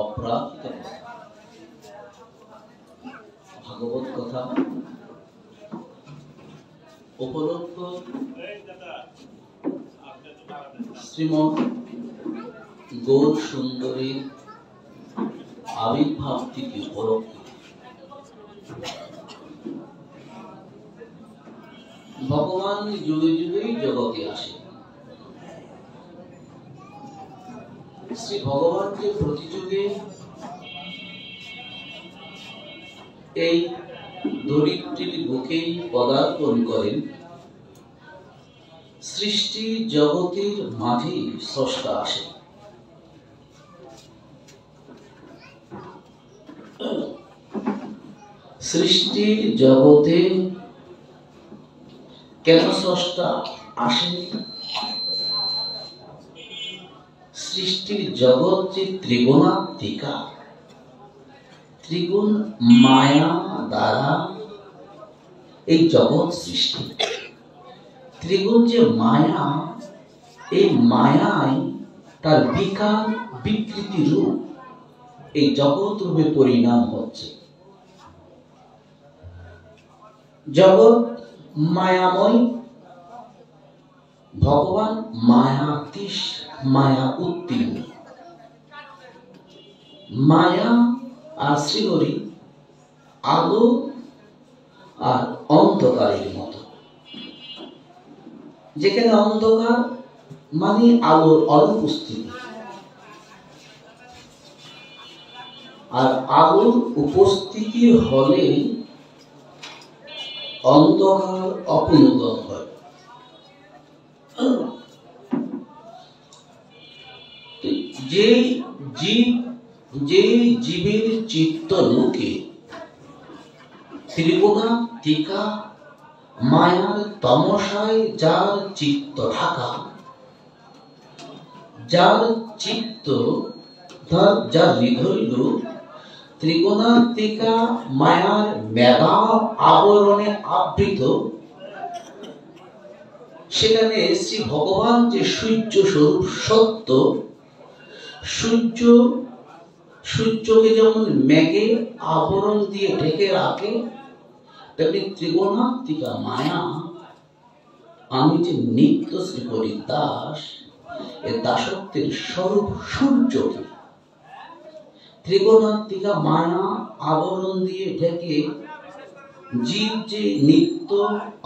অপ্রাকৃত ভাগবত কথা উপলক্ষ শ্রীমৎ গৌর সুন্দরীর আবির্ভাব তিথি উপলক্ষে ভগবান যুগে যুগেই জগতে আসে। শ্রী ভগবান যে প্রতি যুগে এই ধরিত্রীর বুকেই পদার্পণ করেন, সৃষ্টি জগতের মাঝে স্রষ্টা আসে। সৃষ্টি জগতে কেন স্রষ্টা আসেন? সৃষ্টির জগৎ যে ত্রিগুণাত্মিকা, ত্রিগুণ মায়া দ্বারা এই জগৎ সৃষ্টি। ত্রিগুণ যে মায়া, এই মায়ায় তার বিকার বিকৃতি রূপ এই জগৎ রূপে পরিণাম হচ্ছে। জগৎ মায়াময়, ভগবান মায়াতীশ, মায়া উত্তীর্ণ। মায়া আর শ্রীহরি আলো আর অন্ধকারের মতো। যেখানে অন্ধকার মানে আলোর অনুপস্থিতি, আর আলোর উপস্থিতি হলে অন্ধকার অপনোদন হয়। যে জীবের চিত্ত লোকে ত্রিগুণাত্মিকা মায়ার তমসায় যার চিত্ত ঢাকা, যার চিত্ত যার হৃদয় ত্রিগুণাত্মিকা মায়ার মেঘা আবরণে আবৃত, সেখানে শ্রী ভগবান যে সূর্য স্বরূপ সত্য, সূর্যকে যেমন মেঘে আবরণ দিয়ে ঢেকে রাখে, তেমনি ত্রিগুণাত্মিকা মায়া আমি যে নিত্য শ্রীহরি দাস, এ দাসত্বের স্বরূপ সূর্যকে ত্রিগুণাত্মিকা মায়া আবরণ দিয়ে ঢেকে জীব যে নিত্য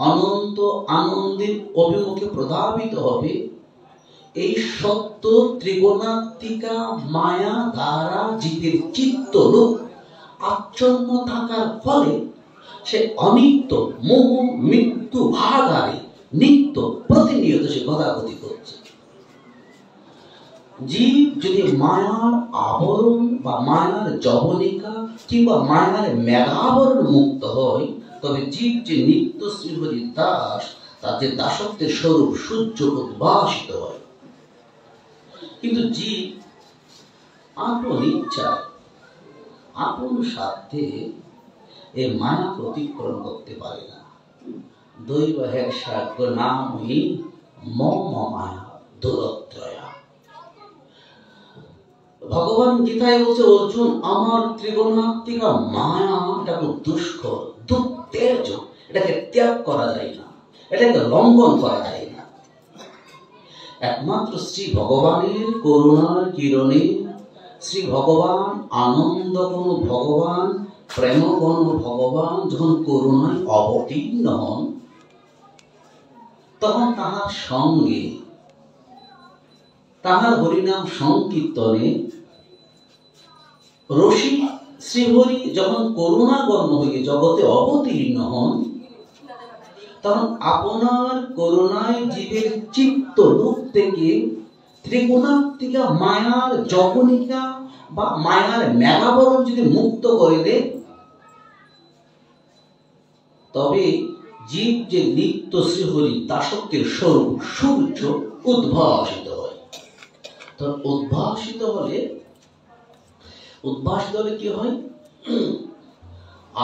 অনন্ত আনন্দের অভিমুখে প্রধাবিত হবে, এই সত্য ত্রিগুণাত্মিকা মায়া দ্বারা জীবের চিত্ত লোক আচ্ছন্ন থাকার ফলে সে অনিত্য মোহ মৃত্যু ভাগারে নিত্য প্রতিনিয়ত সে গতাগতি করছে। জীব যদি মায়ার আবরণ বা মায়ার জবনিকা কিংবা মায়ার মেঘাবরণ মুক্ত হয়, তবে জীব যে নিত্য শ্রীহরি দাস, তার যে দাসত্বের স্বরূপ সূর্য উদ্ভাসিত হয়। কিন্তু জীব আপন ইচ্ছায় আপন সাধ্যে এই মায়াকে অতিক্রম করতে পারে না। দৈব হের্ষাজ্ঞ নামহী মম মায়া দুরত্রয়া। ভগবান গীতায় বলছে, অর্জুন, আমার ত্রিগুণাত্মিকা মায়া এটা খুব দুষ্কর, দুঃতেজ, এটাকে ত্যাগ করা যায় না, এটাকে লঙ্ঘন করা যায় না। একমাত্র শ্রী ভগবানের করুণার কিরণে, শ্রী ভগবান আনন্দ কোন ভগবান, প্রেম কোন ভগবান যখন করুণায় অবতীর্ণ হন, তখন তাহার সঙ্গে তাহার হরিনাম সংকীর্তনে রসিক শ্রীহরি যখন করুণাগর্ণ হয়ে জগতে অবতীর্ণ হন, তখন আপনার করুণায় জীবের চিত্ত লোক থেকে ত্রিগুণাত্মিকা মায়ার জবনিকা বা মায়ার মেঘাবরণ যদি মুক্ত করে দেয়, তবে জীব যে নিত্য শ্রীহরি দাসত্বের স্বরূপ সূর্য উদ্ভাসিত হয়। তো উদ্ভাসিত হলে কি হয়?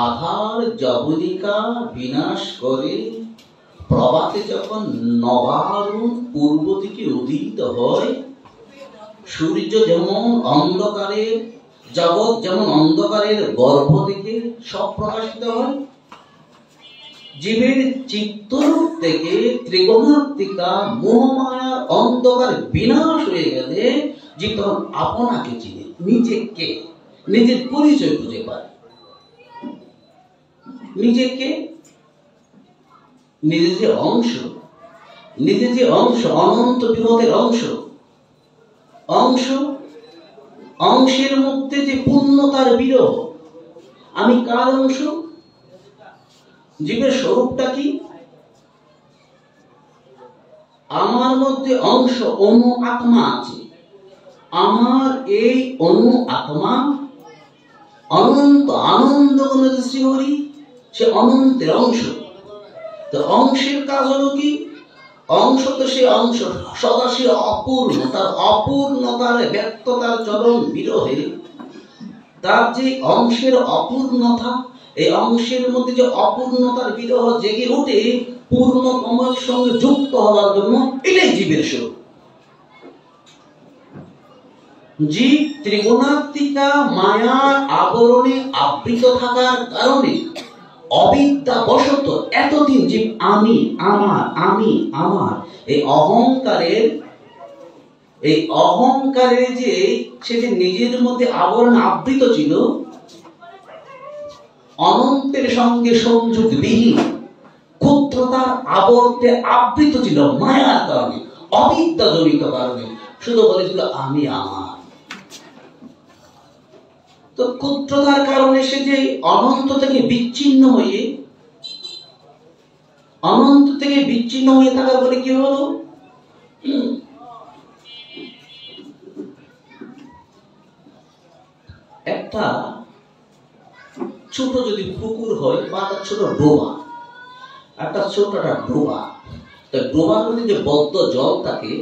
আধার জবনিকা বিনাশ করে প্রভাতে যখন নবারুণ পূর্ব দিকে উদিত হয়, সূর্য যেমন অন্ধকারে জগৎ যেমন অন্ধকারের গর্ভ থেকে সব প্রকাশিত হয়, জীবের চিত্তরূপ থেকে ত্রিগুণাত্মিকা মোহমায়ার অন্ধকার বিনাশ হয়ে গেলে জীব তখন আপনাকে চিনে, নিজেকে, নিজের পরিচয় খুঁজে পায়। নিজেকে, নিজের যে অংশ, নিজের যে অংশ, অনন্ত বিপদের অংশ, অংশের মধ্যে যে পূর্ণতার বিরহ, আমি কার অংশ? জীবের স্বরূপটা কি? আমার মধ্যে অংশ অনু আত্মা আছে। আমার এই অনু আত্মা অনন্ত আনন্দ শ্রীহরি, সে অনন্তের অংশ। তো অংশের কাজ হলো কি? অংশ তো সে অংশ সদা সে অপূর্ণ, তার অপূর্ণতার ব্যক্ততার চরম বিরহে তার যে অংশের অপূর্ণতা, এই অংশের মধ্যে যে অপূর্ণতার বিরহ জেগে ওঠে পূর্ণতমের সঙ্গে যুক্ত হওয়ার জন্য, এটাই জীবের স্বরূপ। জীব ত্রিগুণাত্মিকা মায়ার আবরণে আবৃত থাকার কারণে অবিদ্যাবশত এতদিন জীব আমি আমার এই অহংকারের যে সে যে নিজের মধ্যে আবরণ আবৃত ছিল, অনন্তের সঙ্গে সংযোগবিহীন ক্ষুদ্রতার আবর্তে আবৃত ছিল মায়ার কারণে, অবিদ্যাজনিত কারণে শুধু বলেছিল আমি আমার। তো ক্ষুদ্রতার কারণে সে যে অনন্ত থেকে বিচ্ছিন্ন হয়ে থাকার পরে কি হলো? একটা ছোট যদি পুকুর হয় বা একটা ছোট ডোবা, একটা ছোট ডোবা, ডোবার মধ্যে যে বদ্ধ জল থাকে,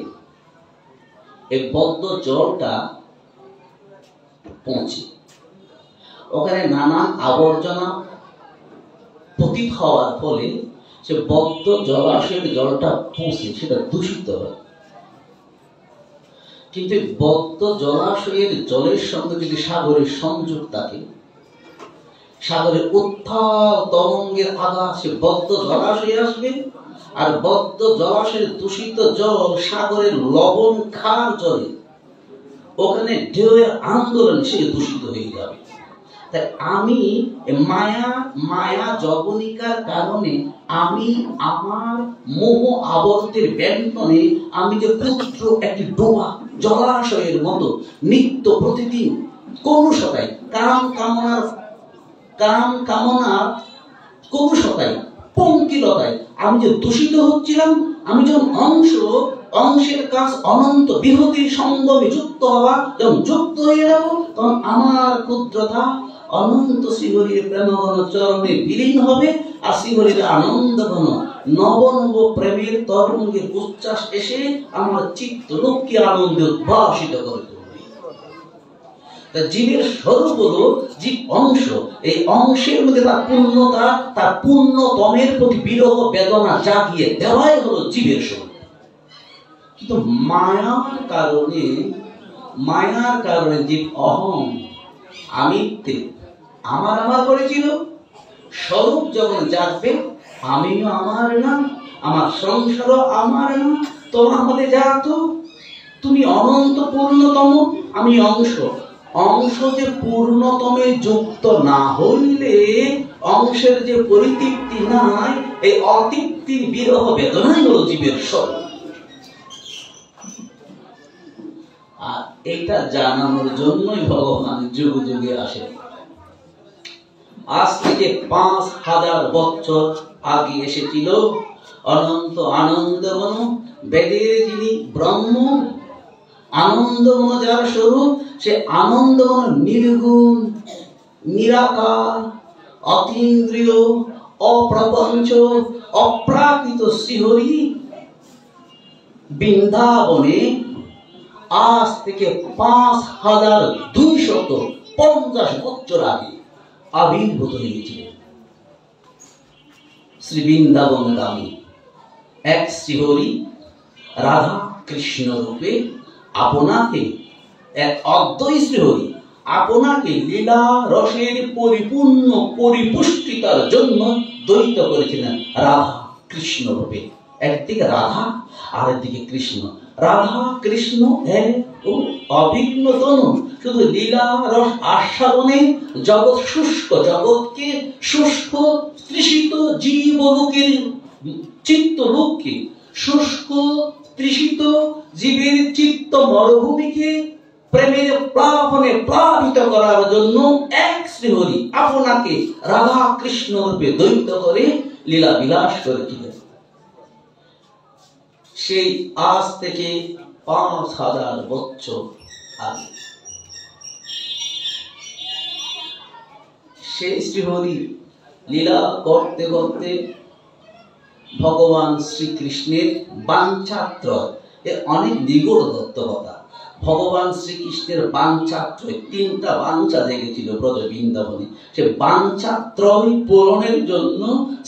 এই বদ্ধ জলটা পৌঁছে ওখানে নানান আবর্জনা পতিত হওয়ার ফলে সে বদ্ধ জলাশয়ের জলটা পৌঁছে সেটা দূষিত হয়। কিন্তু বদ্ধ জলাশয়ের জলের সঙ্গে যদি সাগরের সংযোগ থাকে, সাগরের উত্থাল তরঙ্গের আঘাত সে বদ্ধ জলাশয়ে আসবে, আর বদ্ধ জলাশয়ের দূষিত জল সাগরের লবণ খার জলে ওখানে ঢেউয়ের আন্দোলন সে দূষিত হয়ে যাবে। তাই আমি মায়া জবনিকার কারণে আমি আমার মোহ আবর্তের ব্যন্তনে আমি যে ক্ষুদ্র একটি ডোবা জলাশয়ের মতো নিত্য প্রতিদিন কলুষতায় কাম কামনার কলুষতায় পঙ্কিলতায় আমি যে দূষিত হচ্ছিলাম, আমি যখন অংশের কাজ অনন্ত বিহতির সঙ্গমে যুক্ত হওয়া, যখন যুক্ত হয়ে যাব তখন আমার ক্ষুদ্রতা অনন্ত শ্রীহরির প্রেমঘন চরণে বিলীন হবে, আর শ্রীহরির আনন্দ ঘন নব নব প্রেমের তরঙ্গের উচ্ছ্বাস এসে আমার চিত্ত লক্ষ্মী আনন্দে উদ্ভাসিত করে তুলবে। জীবের স্বরূপ হলো জীব অংশ, এই অংশের মধ্যে তার পূর্ণতা, তার পূর্ণতমের প্রতি বিরহ বেদনা জাগিয়ে দেওয়াই হলো জীবের স্বরূপ। কিন্তু মায়ার কারণে জীব অহং আমিত্বে আমার করেছিল। স্বরূপ যখন জাগবে আমিও আমার না, আমার সংসারও আমার না, তোমার মধ্যে যা তো তুমি অনন্ত পূর্ণতম, আমি অংশ যে পূর্ণতমে যুক্ত না হইলে অংশের যে পরিতৃপ্তি নাই, এই অতৃপ্তির বিরহ বেদনাই হলো জীবের স্বরূপ। আর এটা জানানোর জন্যই ভগবান যুগে যুগে আসে। আজ থেকে 5000 বছর আগে এসেছিল অনন্ত আনন্দঘন বেদের যিনি ব্রহ্ম, আনন্দঘন যার স্বরূপ, সে আনন্দঘন নির্গুণ নিরাকার অতীন্দ্রিয় অপ্রপঞ্চ অপ্রাকৃত শ্রীহরি বৃন্দাবনে আজ থেকে 5250 বছর আগে আবির্ভূত হয়েছিলেন। শ্রী বৃন্দাবন গামী এক শ্রীহরি রাধা কৃষ্ণ রূপে আপনাকে এক অদ্বৈ শ্রীহরি আপনাকে লীলা রসের পরিপূর্ণ পরিপুষ্টিতার জন্য দ্বৈত করেছিলেন রাধা কৃষ্ণ রূপে। একদিকে রাধা আর একদিকে কৃষ্ণ। রাধা কৃষ্ণ এক ও অভিন্ন তনু। শুধু লীলা রস আস্বাদনে জগৎ শুষ্ক, জগৎকে শুষ্ক তৃষিত জীবলোকের চিত্তলোককে, শুষ্ক তৃষিত জীবের চিত্ত মরুভূমিকে প্রেমের প্লাবনে প্লাবিত করার জন্য এক শ্রীহরি আপনাকে রাধা কৃষ্ণ রূপে দ্বৈত করে লীলা বিলাস করেছিলেন। সেই আজ থেকে 5000 বছর আগে সেই শ্রীহরি লীলা করতে করতে ভগবান শ্রীকৃষ্ণের বাঞ্ছাত্র, অনেক নিগূঢ় তত্ত্বকথা। ভগবান শ্রীকৃষ্ণের বাঞ্ছাত্রয় 3টা বাঞ্ছা জেগেছিল ব্রজ বৃন্দাবনে। সে বাঞ্ছাত্রয় পূরণের জন্য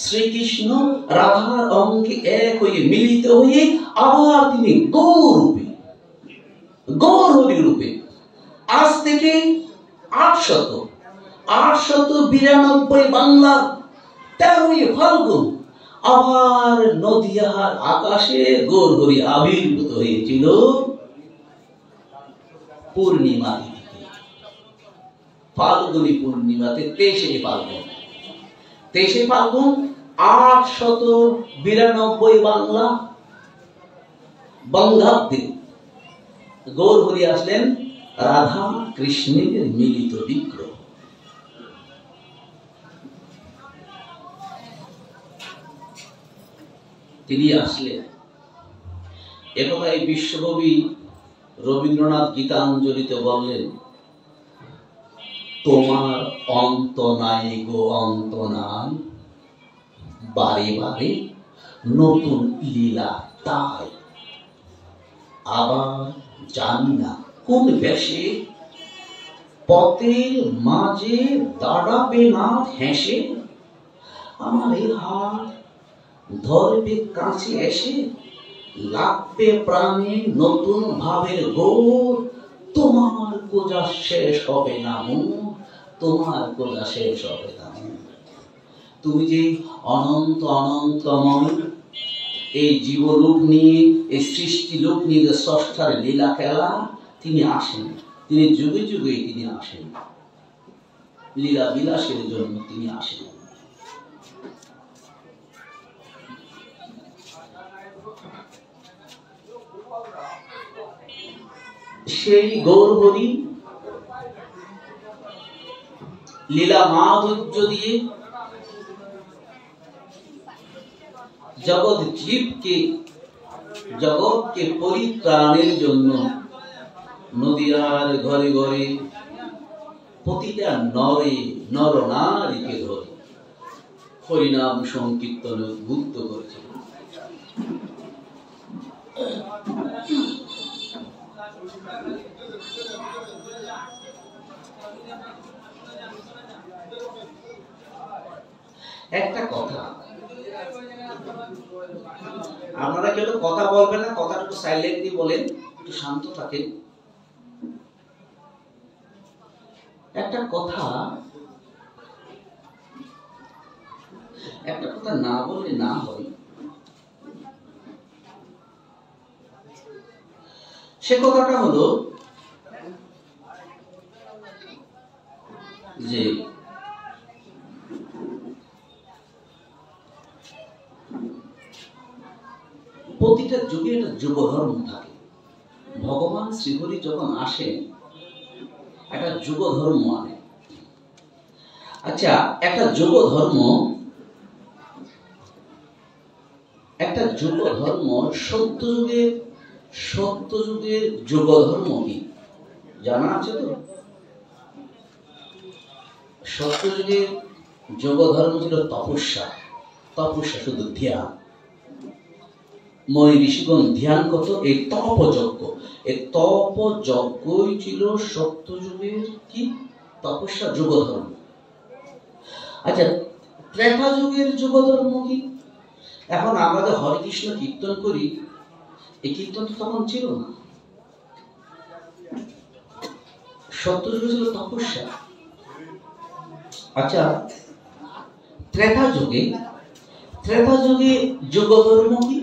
শ্রীকৃষ্ণ রাধার অঙ্গে এক হয়ে মিলিত হয়ে আবার তিনি গৌরহরি রূপে আজ থেকে 892 বাংলার 13ই ফাল্গুন আবার নদিয়ার আকাশে গৌরহরি আবির্ভূত হয়েছিল পূর্ণিমা তিথিতে, ফাল্গুনী পূর্ণিমাতে 23শে ফাল্গুন 892 বাংলা বঙ্গাব্দে গৌরহরি আসলেন রাধা কৃষ্ণের মিলিত বিগ্রহ। তিনি আসলেন। একথাই বিশ্বকবি রবীন্দ্রনাথ গীতাঞ্জলিতে বললেন, তোমার অন্ত নাই গো অন্ত নাই, বারে বারে নতুন লীলা তাই। আবার জানি না কোন বেশে পথের মাঝে দাঁড়াবে না হেসে, আমার এই হাত ধরবে কাছে এসে, লাগবে প্রাণে নতুন ভাবের গোর, তোমার কোজা শেষ হবে না তোমার কোজা শেষ হবে না। তুমি যে অনন্ত অনন্তময় এই জীবলোক নিয়ে, এই সৃষ্টি লোক নিয়ে যে স্রষ্টার লীলা খেলা, তিনি আসেন, তিনি যুগে যুগে তিনি আসেন, লীলা বিলাসের জন্য তিনি আসেন। সেই গৌরহরি লীলা মাধুর্য দিয়ে জগৎকে পরিত্রাণের জন্য নদিয়ার ঘরে ঘরে প্রতিটা নর নারীকে ধরে হরিনাম সংকীর্তনে উদ্বুদ্ধ করেছিল। একটা কথা, আপনারা কেউ কথা বলবেন না, কথাটা একটু সাইলেন্টলি বলেন, একটু শান্ত থাকেন। একটা কথা না বললে না হয়। সে কথাটা হলো যে প্রতিটা যুগে একটা যুগ ধর্ম থাকে। ভগবান শ্রীহরি যখন আসেন একটা যুগ ধর্ম আনে। আচ্ছা, একটা যুগ ধর্ম সত্যযুগের যুগ ধর্ম কি জানা আছে তো? সত্যযুগের যুগ ধর্ম ছিল তপস্যা, শুধু ধ্যান। মনি ঋষিগণ ধ্যান করত, এই তপযজ্ঞ, এই তপযজ্ঞই ছিল সত্যযুগের কি তপস্যা যুগ ধর্ম। আচ্ছা, ত্রেতা যুগের যুগ ধর্ম কি? এখন আমরা যে হরে কৃষ্ণ কীর্তন করি, এই কীর্তন তো তখন ছিল না। সত্যযুগে ছিল তপস্যা। আচ্ছা, ত্রেতা যুগে যোগ ধর্ম কি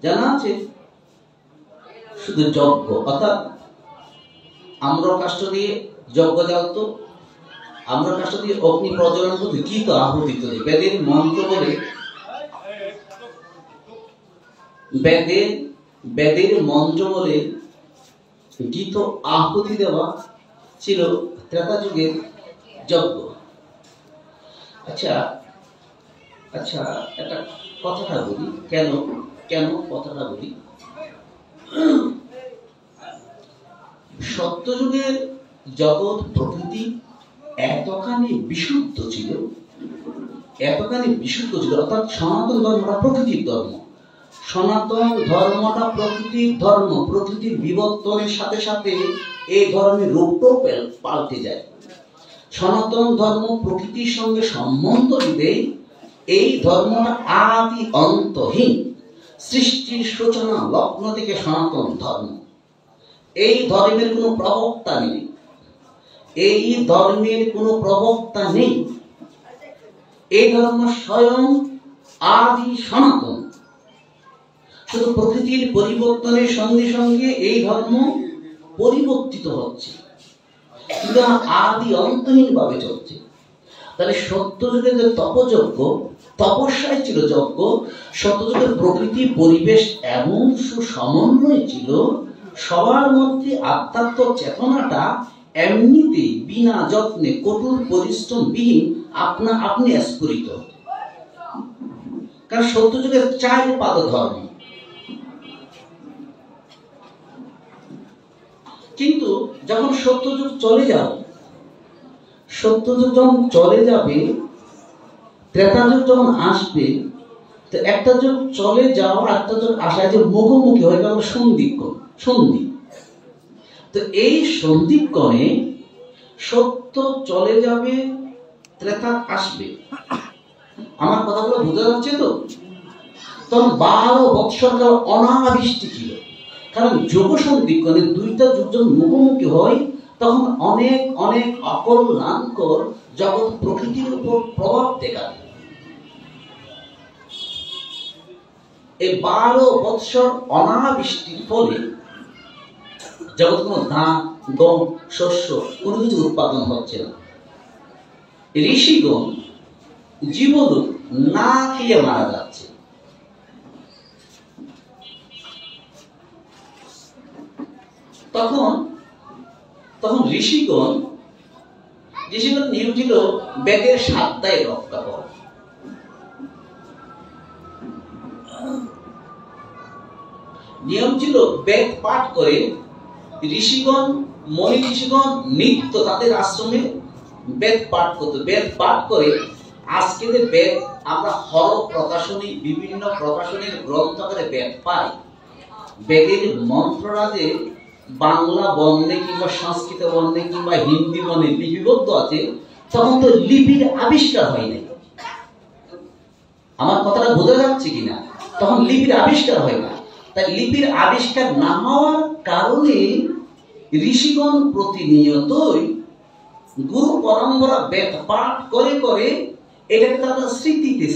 জানা আছে? শুধু যজ্ঞ, অর্থাৎ আম্র কাষ্ঠ দিয়ে যজ্ঞ জ্বালতো, আম্র কাষ্ঠ দিয়ে অগ্নি প্রজ্বলন করতো, কি তো আহুতি তো বেদের মন্ত্র বলে, বেদের মন্ত্র বলে গীত আহুতি দেওয়া ছিল ত্রেতা যুগের যজ্ঞ। আচ্ছা আচ্ছা, একটা কথাটা বলি, কেন কথাটা বলি। সত্যযুগের জগৎ প্রকৃতি এতখানি বিশুদ্ধ ছিল, অর্থাৎ সনাতন ধর্মটা প্রকৃতির ধর্ম। সনাতন ধর্মটা প্রকৃতির ধর্ম, প্রকৃতির বিবর্তনের সাথে সাথে এই ধর্মের রূপটাও পাল্টে যায়। সনাতন ধর্ম প্রকৃতির সঙ্গে সম্বন্ধ দিলেই এই ধর্মটা আদি অন্তহীন, সৃষ্টির সূচনা লগ্ন থেকে সনাতন ধর্ম। এই ধর্মের কোনো প্রবক্তা নেই, এই ধর্ম স্বয়ং আদি সনাতন। শুধু প্রকৃতির পরিবর্তনের সঙ্গে সঙ্গে এই ধর্ম পরিবর্তিত হচ্ছে, কিন্তু আদি অন্তহীন ভাবে চলছে। তাহলে সত্যযুগের যে তপযজ্ঞ, তপস্যায় ছিল যজ্ঞ, সত্যযুগের প্রকৃতি পরিবেশ এমন সুসমন্বয় ছিল, সবার মধ্যে আধ্যাত্ম চেতনাটা এমনিতে বিনা যত্নে কঠোর পরিশ্রম বিহীন আপনি স্ফুরিত হতো। কারণ সত্যযুগের 4 পাদ ধর্ম। কিন্তু যখন সত্যযুগ চলে যাবে, ত্রেতা যুগ যখন আসবে, তো একটা যুগ চলে যাওয়া, একটা যুগ আসায় যে মুখোমুখি হয়ে গেল সন্ধি। তো এই সন্ধিক্ষণে সত্য চলে যাবে, ত্রেতা আসবে। আমার কথাগুলো বোঝা যাচ্ছে তো? তখন 12 বৎসর কাল অনাবৃষ্টি ছিল, কারণ যোগ সন্ধিক্ষণে দুইটা যুগ যখন মুখোমুখি হয়, তখন অনেক অনেক অকল্যাণকর জগৎ প্রকৃতির উপর প্রভাব দেখায়। এই 12 বৎসর অনাবৃষ্টির ফলে জগৎ কোনো ধান, গম, শস্য কোনো কিছু উৎপাদন হচ্ছে না। ঋষিগণ, জীবলোক না খেয়ে মারা যাচ্ছে। তখন ঋষিগণ নিয়ম ছিল বেদের 7 দায় রক্ষা করা। নিয়ম ছিল বেদ পাঠ করে মনি ঋষিগণ নিত্য তাদের আশ্রমে বেদ পাঠ করত। বেদ পাঠ করে আজকে যে বেদ আমরা প্রকাশনী, বিভিন্ন প্রকাশনীর গ্রন্থ করে বেদ পাই, বেদের মন্ত্ররা যে বাংলা বর্ণে কিংবা সংস্কৃত বর্ণে কিংবা হিন্দি বর্ণে লিপিবদ্ধ আছে, তখন তো লিপির আবিষ্কার হয় নাই। আমার কথাটা বোঝা যাচ্ছে কিনা? তখন লিপির আবিষ্কার হয় না। তাই লিপির আবিষ্কার না হওয়ার কারণে ঋষিগণ প্রতিনিয়তই গুরু পরম্পরা বেদ পাঠ করে করে এটাকে তারা স্মৃতিতে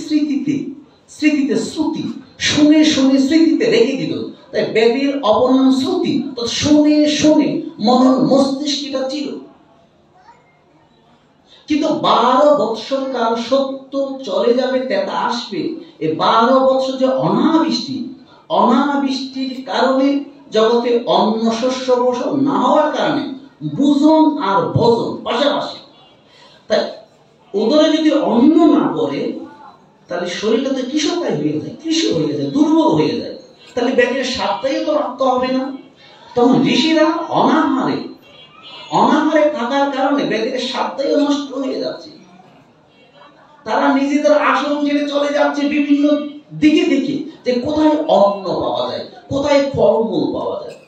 শ্রুতি শুনে স্মৃতিতে রেখে দিল। তাই বেদের অপর নাম শ্রুতি। তো শুনে মনন মস্তিষ্কটা ছিল। কিন্তু 12 বৎসর কাল সত্য চলে যাবে, ত্রেতা আসবে। এই 12 বৎসর যে অনাবৃষ্টির কারণে জগতে অন্ন শস্য বসন না হওয়ার কারণে বুজন আর ভোজন পাশাপাশি। তাই উদরে যদি অন্ন না পড়ে, তাহলে শরীরটা তো কৃষকায় হয়ে যায়, দুর্বল হয়ে যায়। তাহলে বেদের 7 দায় তো রক্ষা হবে না। তখন ঋষিরা অনাহারে থাকার কারণে বেদের 7 দায় নষ্ট হয়ে যাচ্ছে। তারা নিজেদের আশ্রম ছেড়ে চলে যাচ্ছে বিভিন্ন দিকে যে কোথায় অন্ন পাওয়া যায়, কোথায় ফলমূল পাওয়া যায়।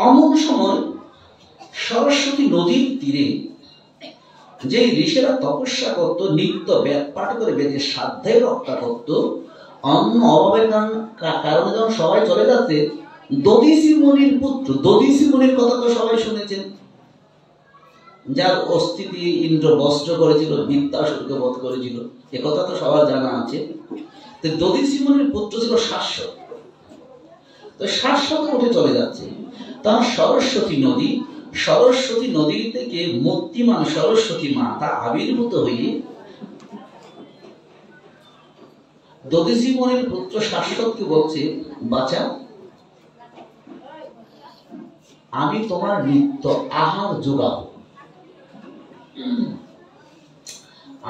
অমন সময় সরস্বতী নদীর তীরে যে ঋষিরা তপস্যা করত, নিত্য বেদ পাঠ করে বেদের 7 দায় রক্ষা করত, অন্য অভাবের কারণে যখন সবাই চলে যাচ্ছে, দধিসি মুনির পুত্র, দধিসি মুনির কথা তো সবাই শুনেছেন, যার অস্থিতি ইন্দ্র বস্ত্র করেছিল, বৃত্তাসুরকে বধ করেছিল, এ কথা তো সবার জানা আছে। তো দধিসি মুনির পুত্র ছিল শাশ্বত। তো শাশ্বত উঠে চলে যাচ্ছে, তার সরস্বতী নদী, সরস্বতী নদী থেকে মূর্তিমান সরস্বতী মাতা আবির্ভূত হয়ে দধিসি মুনির পুত্র শাশ্বতকে বলছে, বাচ্চা, আমি তোমার নিত্য আহার যোগাবো,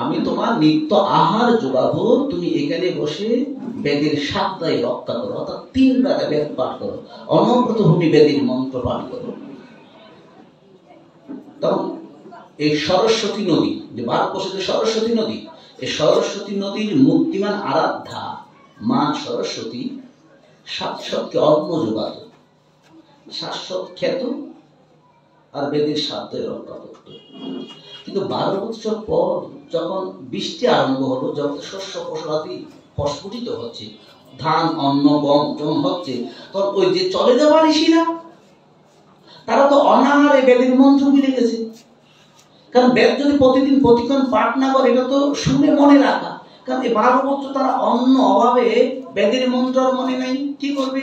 আমি তোমার নিত্য আহার যোগাবো, তুমি এখানে বসে বেদের সাতটায় রক্ষা করো, অর্থাৎ 3 বেলা বেদ পাঠ করো, অনবরত ভূমি বেদের মন্ত্র পাঠ করো। তখন এই সরস্বতী নদী, যে ভারতবর্ষে যে সরস্বতী নদী, এই সরস্বতী নদীর মূর্তিমান আরাধ্যা মা সরস্বতী শাশ্বতকে অন্ন যোগাত, শাশ্বত খেত আর বেদের সাতটায় রক্ষা করত। কিন্তু 12 বছর পর যখন বৃষ্টি আরম্ভ হলো, যখন শস্য ফসলাদি প্রস্ফুটিত হচ্ছে, ধান অন্ন গম যখন হচ্ছে, তখন ওই যে চলে যাওয়া ঋষিরা, তারা তো অনাহারে বেদের মন্ত্র মিলে গেছে। কারণ বেদ যদি প্রতিদিন প্রতিক্ষণ পাঠ না করে, এটা তো শুনে মনে রাখা, কারণ এই 12 বছর তারা অন্য অভাবে বেদের মন্ত্র আর মনে নাই, কি করবে?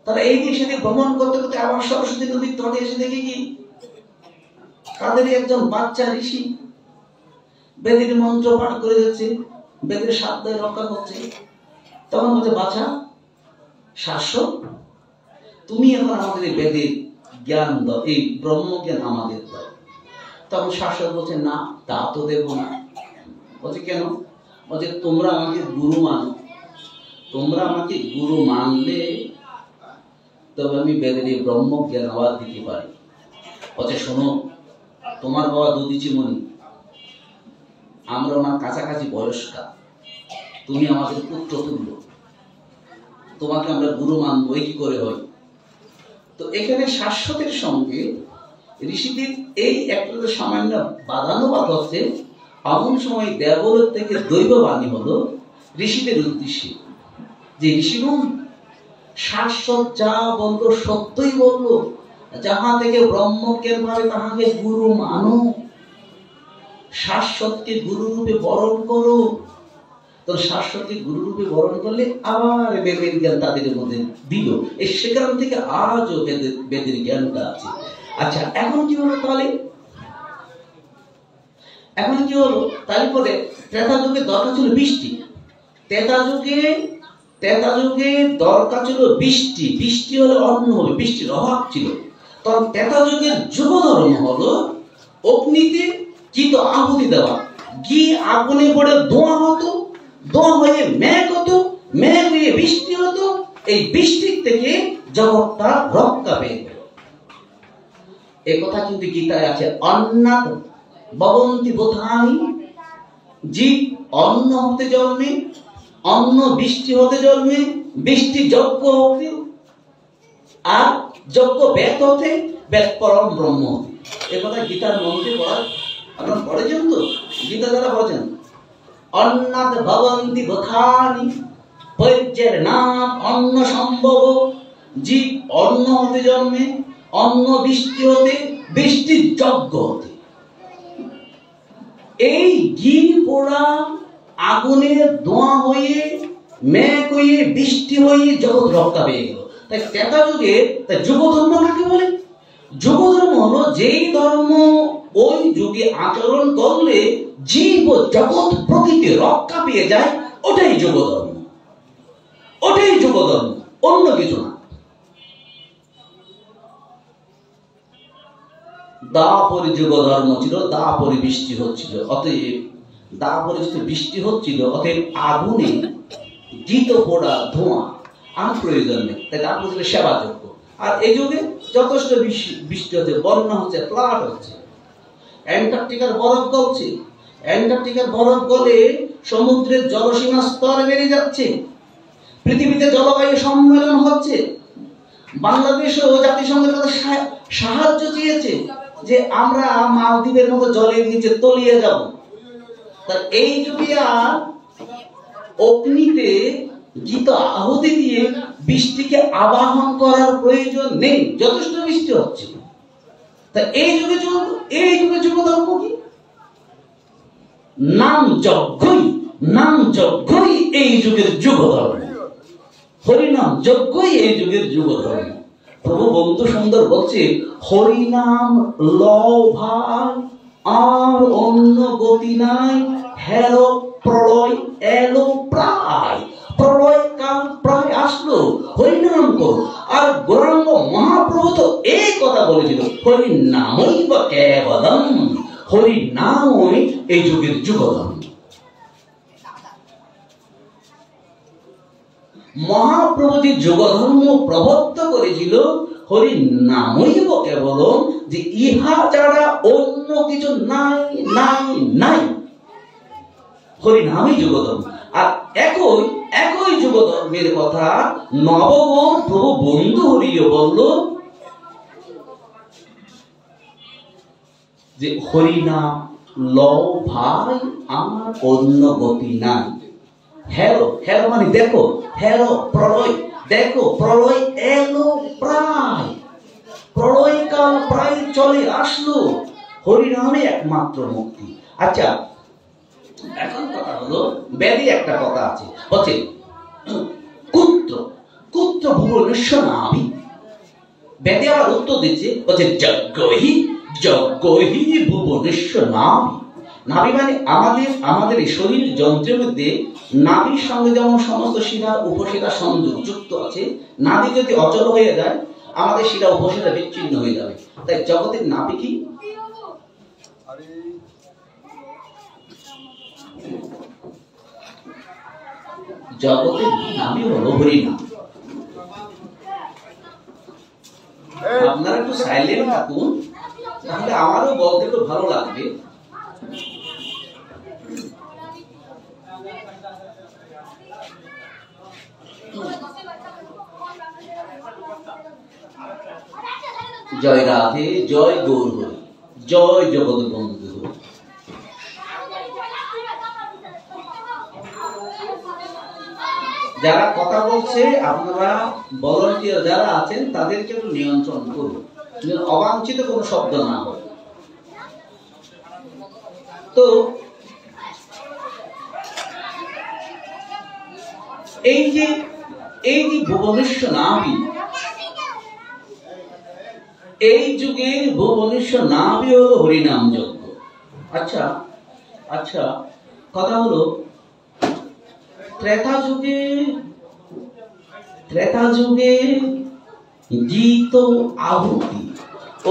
তারা এই দিক সেদিক ভ্রমণ করতে করতে আবার সরস্বতী নদীর তটে এসে দেখে কি তাদেরই একজন বাচ্চা ঋষি বেদের মন্ত্র পাঠ করে যাচ্ছে, বেদের সাতটায় রক্ষা করছে। তখন বলছে, বাচ্চা শাশ্বত, তুমি এখন আমাদের এই বেদের জ্ঞান দাও, এই ব্রহ্মজ্ঞান আমাদের দাও। তখন শাশ্বত বলছে, না, তা তো দেব না। বলছে, কেন? বলছে, তোমরা আমাকে গুরু মানো, তোমরা আমাকে গুরু মানলে তবে আমি বেদের এই ব্রহ্মজ্ঞান আবার দিতে পারি। বলছে, শোনো, তোমার বাবা দধিচি মুনি, আমরা ওনার কাছাকাছি বয়স্কা, তুমি আমাদের পুত্র তুল্য, তোমাকে আমরা গুরু মানবো, কি করে হয়? তো এখানে শাশ্বতের সঙ্গে ঋষিদের এই একটা সামান্য বাদানুবাদ হচ্ছে। এমন সময় দেবলোক থেকে দৈববাণী হলো ঋষিদের উদ্দেশ্যে, যে ঋষিগণ, শাশ্বত যা বললো সত্যই বললো, যাহা থেকে ব্রহ্মজ্ঞান ভাবে তাহাকে গুরু মানো, শাশ্বতকে গুরু রূপে বরণ করো। তো শাশ্বতকে গুরু রূপে বরণ করলে আবার বেদের জ্ঞান তাদের মধ্যে দিল, এই সেখান থেকে আজও বেদের জ্ঞানটা আছে। আচ্ছা, এখন কি হলো তাহলে? এখন কি হলো? তারপরে ত্রেতা যুগে দরকার ছিল বৃষ্টি, ত্রেতা যুগে দরকার ছিল বৃষ্টি, বৃষ্টি হলে অন্ন হবে, বৃষ্টির অভাব ছিল। তখন ত্রেতা যুগের যুগ ধর্ম হলো অগ্নিতে চিত আহুতি দেওয়া, ঘি আগুনে পড়ে ধোঁয়া হতো, ধোঁয়া হয়ে মেঘ হতো, মেঘ হয়ে বৃষ্টি হতো, এই বৃষ্টির থেকে জগৎটা রক্ষা পেয়ে গেল। এ কথা কিন্তু গীতায় আছে, অন্নাৎ ভবন্তি বোধানি, জীব অন্ন হতে জন্মে, অন্ন বৃষ্টি হতে জন্মে, বৃষ্টি যজ্ঞ হতে, আর যজ্ঞ বেদ হতে, বেদ পরম ব্রহ্ম হতে। এ কথা গীতার মন্ত্রে পড়া, আপনারা পড়েছেন তো? গীতা যারা পড়েছেন, অন্নাৎ ভবন্তি বোধানি, পৈর্যের নাম অন্ন সম্ভব, জীব অন্ন হতে জন্মে, অন্ন বৃষ্টি হতে, বৃষ্টি যজ্ঞ হতে। এই ঘি পোড়া আগুনে ধোঁয়া হয়ে, মেঘ হয়ে, বৃষ্টি হয়ে জগৎ রক্ষা পেয়ে গেল। তাই ত্রেতা যুগে যুগ ধর্ম কাকে বলে? যুগ ধর্ম হলো যেই ধর্ম ওই যুগে আচরণ করলে জীব ও জগৎ প্রকৃতি রক্ষা পেয়ে যায়, ওটাই যুগ ধর্ম, ওটাই যুগ ধর্ম, অন্য কিছু না। দাপরি যুগ ধর্ম ছিল, দাপরি বৃষ্টি হচ্ছিল, অতএব দাপরি বৃষ্টি হচ্ছিল, অতএব আগুনে গীত পোড়া ধোঁয়া আর প্রয়োজন নেই, তাই দাপরি ছিল সেবাযোগ্য। আর এই যুগে যথেষ্ট বৃষ্টি হচ্ছে, বন্যা হচ্ছে, ফ্লাড হচ্ছে, অ্যান্টার্কটিকার বরফ গলছে, অ্যান্টার্কটিকার বরফ গলে সমুদ্রের জলসীমা স্তর বেড়ে যাচ্ছে, পৃথিবীতে জলবায়ু সম্মেলন হচ্ছে। বাংলাদেশও জাতিসংঘের কাছে সাহায্য চেয়েছে যে আমরা মালদ্বীপের মতো জলের নিচে তলিয়ে যাব। তা এই যুগে আর অগ্নিতে গীত আহুতি দিয়ে বৃষ্টিকে আবাহন করার প্রয়োজন নেই, যথেষ্ট বৃষ্টি হচ্ছে। তা এই যুগে যুগ ধর্ম কি? নাম যজ্ঞই এই যুগের যুগ ধর্ম। হরিনাম যজ্ঞই এই যুগের যুগ ধর্ম। প্রভু বন্ধু সুন্দর বলছে, হরিনাম লও ভাই, আর অন্য গতি নাই, হেরো প্রলয় এলো প্রায়। প্রলয় কাল প্রায় আসলো, হরিনাম করো। আর গৌরাঙ্গ মহাপ্রভু তো এই কথা বলেছিল, হরিনামই বা কেবলম, হরিনামই এই যুগের যুগ ধর্ম। মহাপ্রভু যে যুগ ধর্ম প্রবর্ত করেছিল, হরি নামই কেবল, যে ইহা ছাড়া অন্য কিছু নাই নাই নাই, হরি নামই যুগ ধর্ম। আর একই যুগ ধর্মের কথা নবগণ প্রভু বন্ধু হরিও বলল যে হরিনাম লও ভাই, আমার অন্য গতি নাই। হেরো মানে দেখো, হেরো প্রলয়, দেখো প্রলয় এলো প্রায়, প্রলয় কাল প্রায় চলে আসলো, হরিনামে একমাত্র মুক্তি। আচ্ছা, এখন কথা হলো, বেদে একটা কথা আছে, বলছে কুত্র ভুবনেশ্বর নাভি। বেদে আবার উত্তর দিচ্ছে, বলছে যজ্ঞহি ভুবনেশ্বর নাভি। নাভি মানে আমাদের এই শরীর যন্ত্রের মধ্যে নাভির সঙ্গে যেমন সমস্ত শিরা উপশিরা সংযোগ যুক্ত আছে, নাভি যদি অচল হয়ে যায় আমাদের শিরা উপশিরা বিচ্ছিন্ন হয়ে যাবে। তাই জগতের নাভি কি? জগতের নাভি হলো হরিনাম। আপনারা একটু সাইলেন্ট থাকুন, তাহলে আমারও বলতে একটু ভালো লাগবে। জয় রাধে, জয় গৌর হরি, জয় জগৎ বন্ধু হরি। যারা কথা বলছে, আপনারা ভলান্টিয়ার যারা আছেন তাদেরকে একটু নিয়ন্ত্রণ করুন, অবাঞ্ছিত কোনো শব্দ না হয়। তো এই যে ভুবনেশ্বর নাভি, এই যুগের ভুবনেশ্বর নাভি হলো হরিনাম যজ্ঞ। আচ্ছা, কথা হলো ত্রেতা যুগে গীত আহুতি,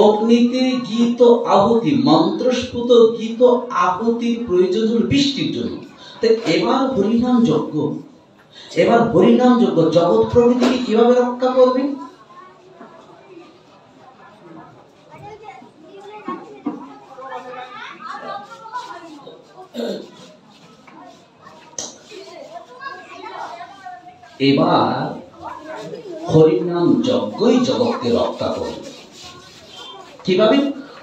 অগ্নিতে গীত আহুতি, মন্ত্রস্ফুত গীত আহুতির প্রয়োজন হল বৃষ্টির জন্য। তাই এবার হরিনাম যজ্ঞ, জগৎ প্রকৃতিকে কিভাবে রক্ষা করবে? এবার হরিনাম যজ্ঞই জগৎকে রক্ষা করবে। কিভাবে?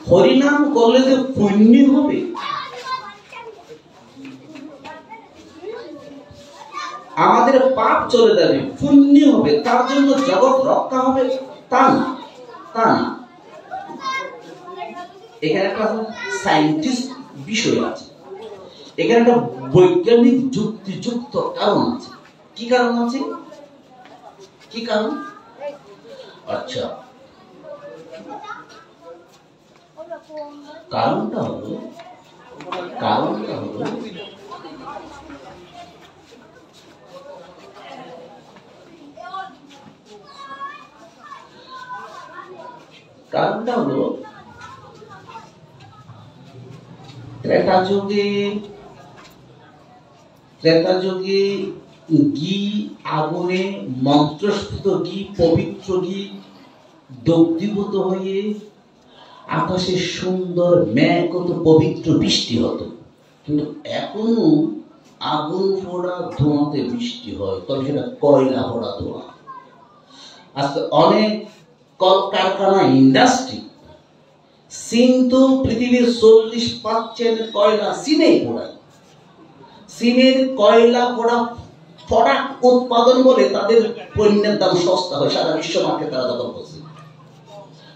হরিনাম করলে যে পুণ্য হবে, আমাদের পাপ চলে যাবে, পুণ্য হবে, তার জন্য জগৎ রক্ষা হবে, তা না। এখানে একটা সায়েন্টিস্ট বিষয় আছে, এখানে একটা বৈজ্ঞানিক যুক্তিযুক্ত কারণ আছে। কি কারণ আছে? কি কারণ? আচ্ছা, কারণটা হলো ত্রেতা যুগে ঘি আগুনে, মন্ত্রস্ফুত ঘি, পবিত্র ঘি দগ্ধীভূত হয়ে আকাশে সুন্দর মেঘগত পবিত্র বৃষ্টি হতো। কিন্তু এখনো আগুন পোড়া ধোঁয়াতে বৃষ্টি হয়, তবে সেটা কয়লা পোড়া ধোঁয়া। আজকে অনেক কলকারখানা, ইন্ডাস্ট্রি, চীন তো পৃথিবীর 40% কয়লা চীনেই পোড়ায়। চীনের কয়লা পোড়া প্রোডাক্ট উৎপাদন বলে তাদের পণ্যের দাম সস্তা হয়, সারা বিশ্ব মার্কেট তারা দখল করছে।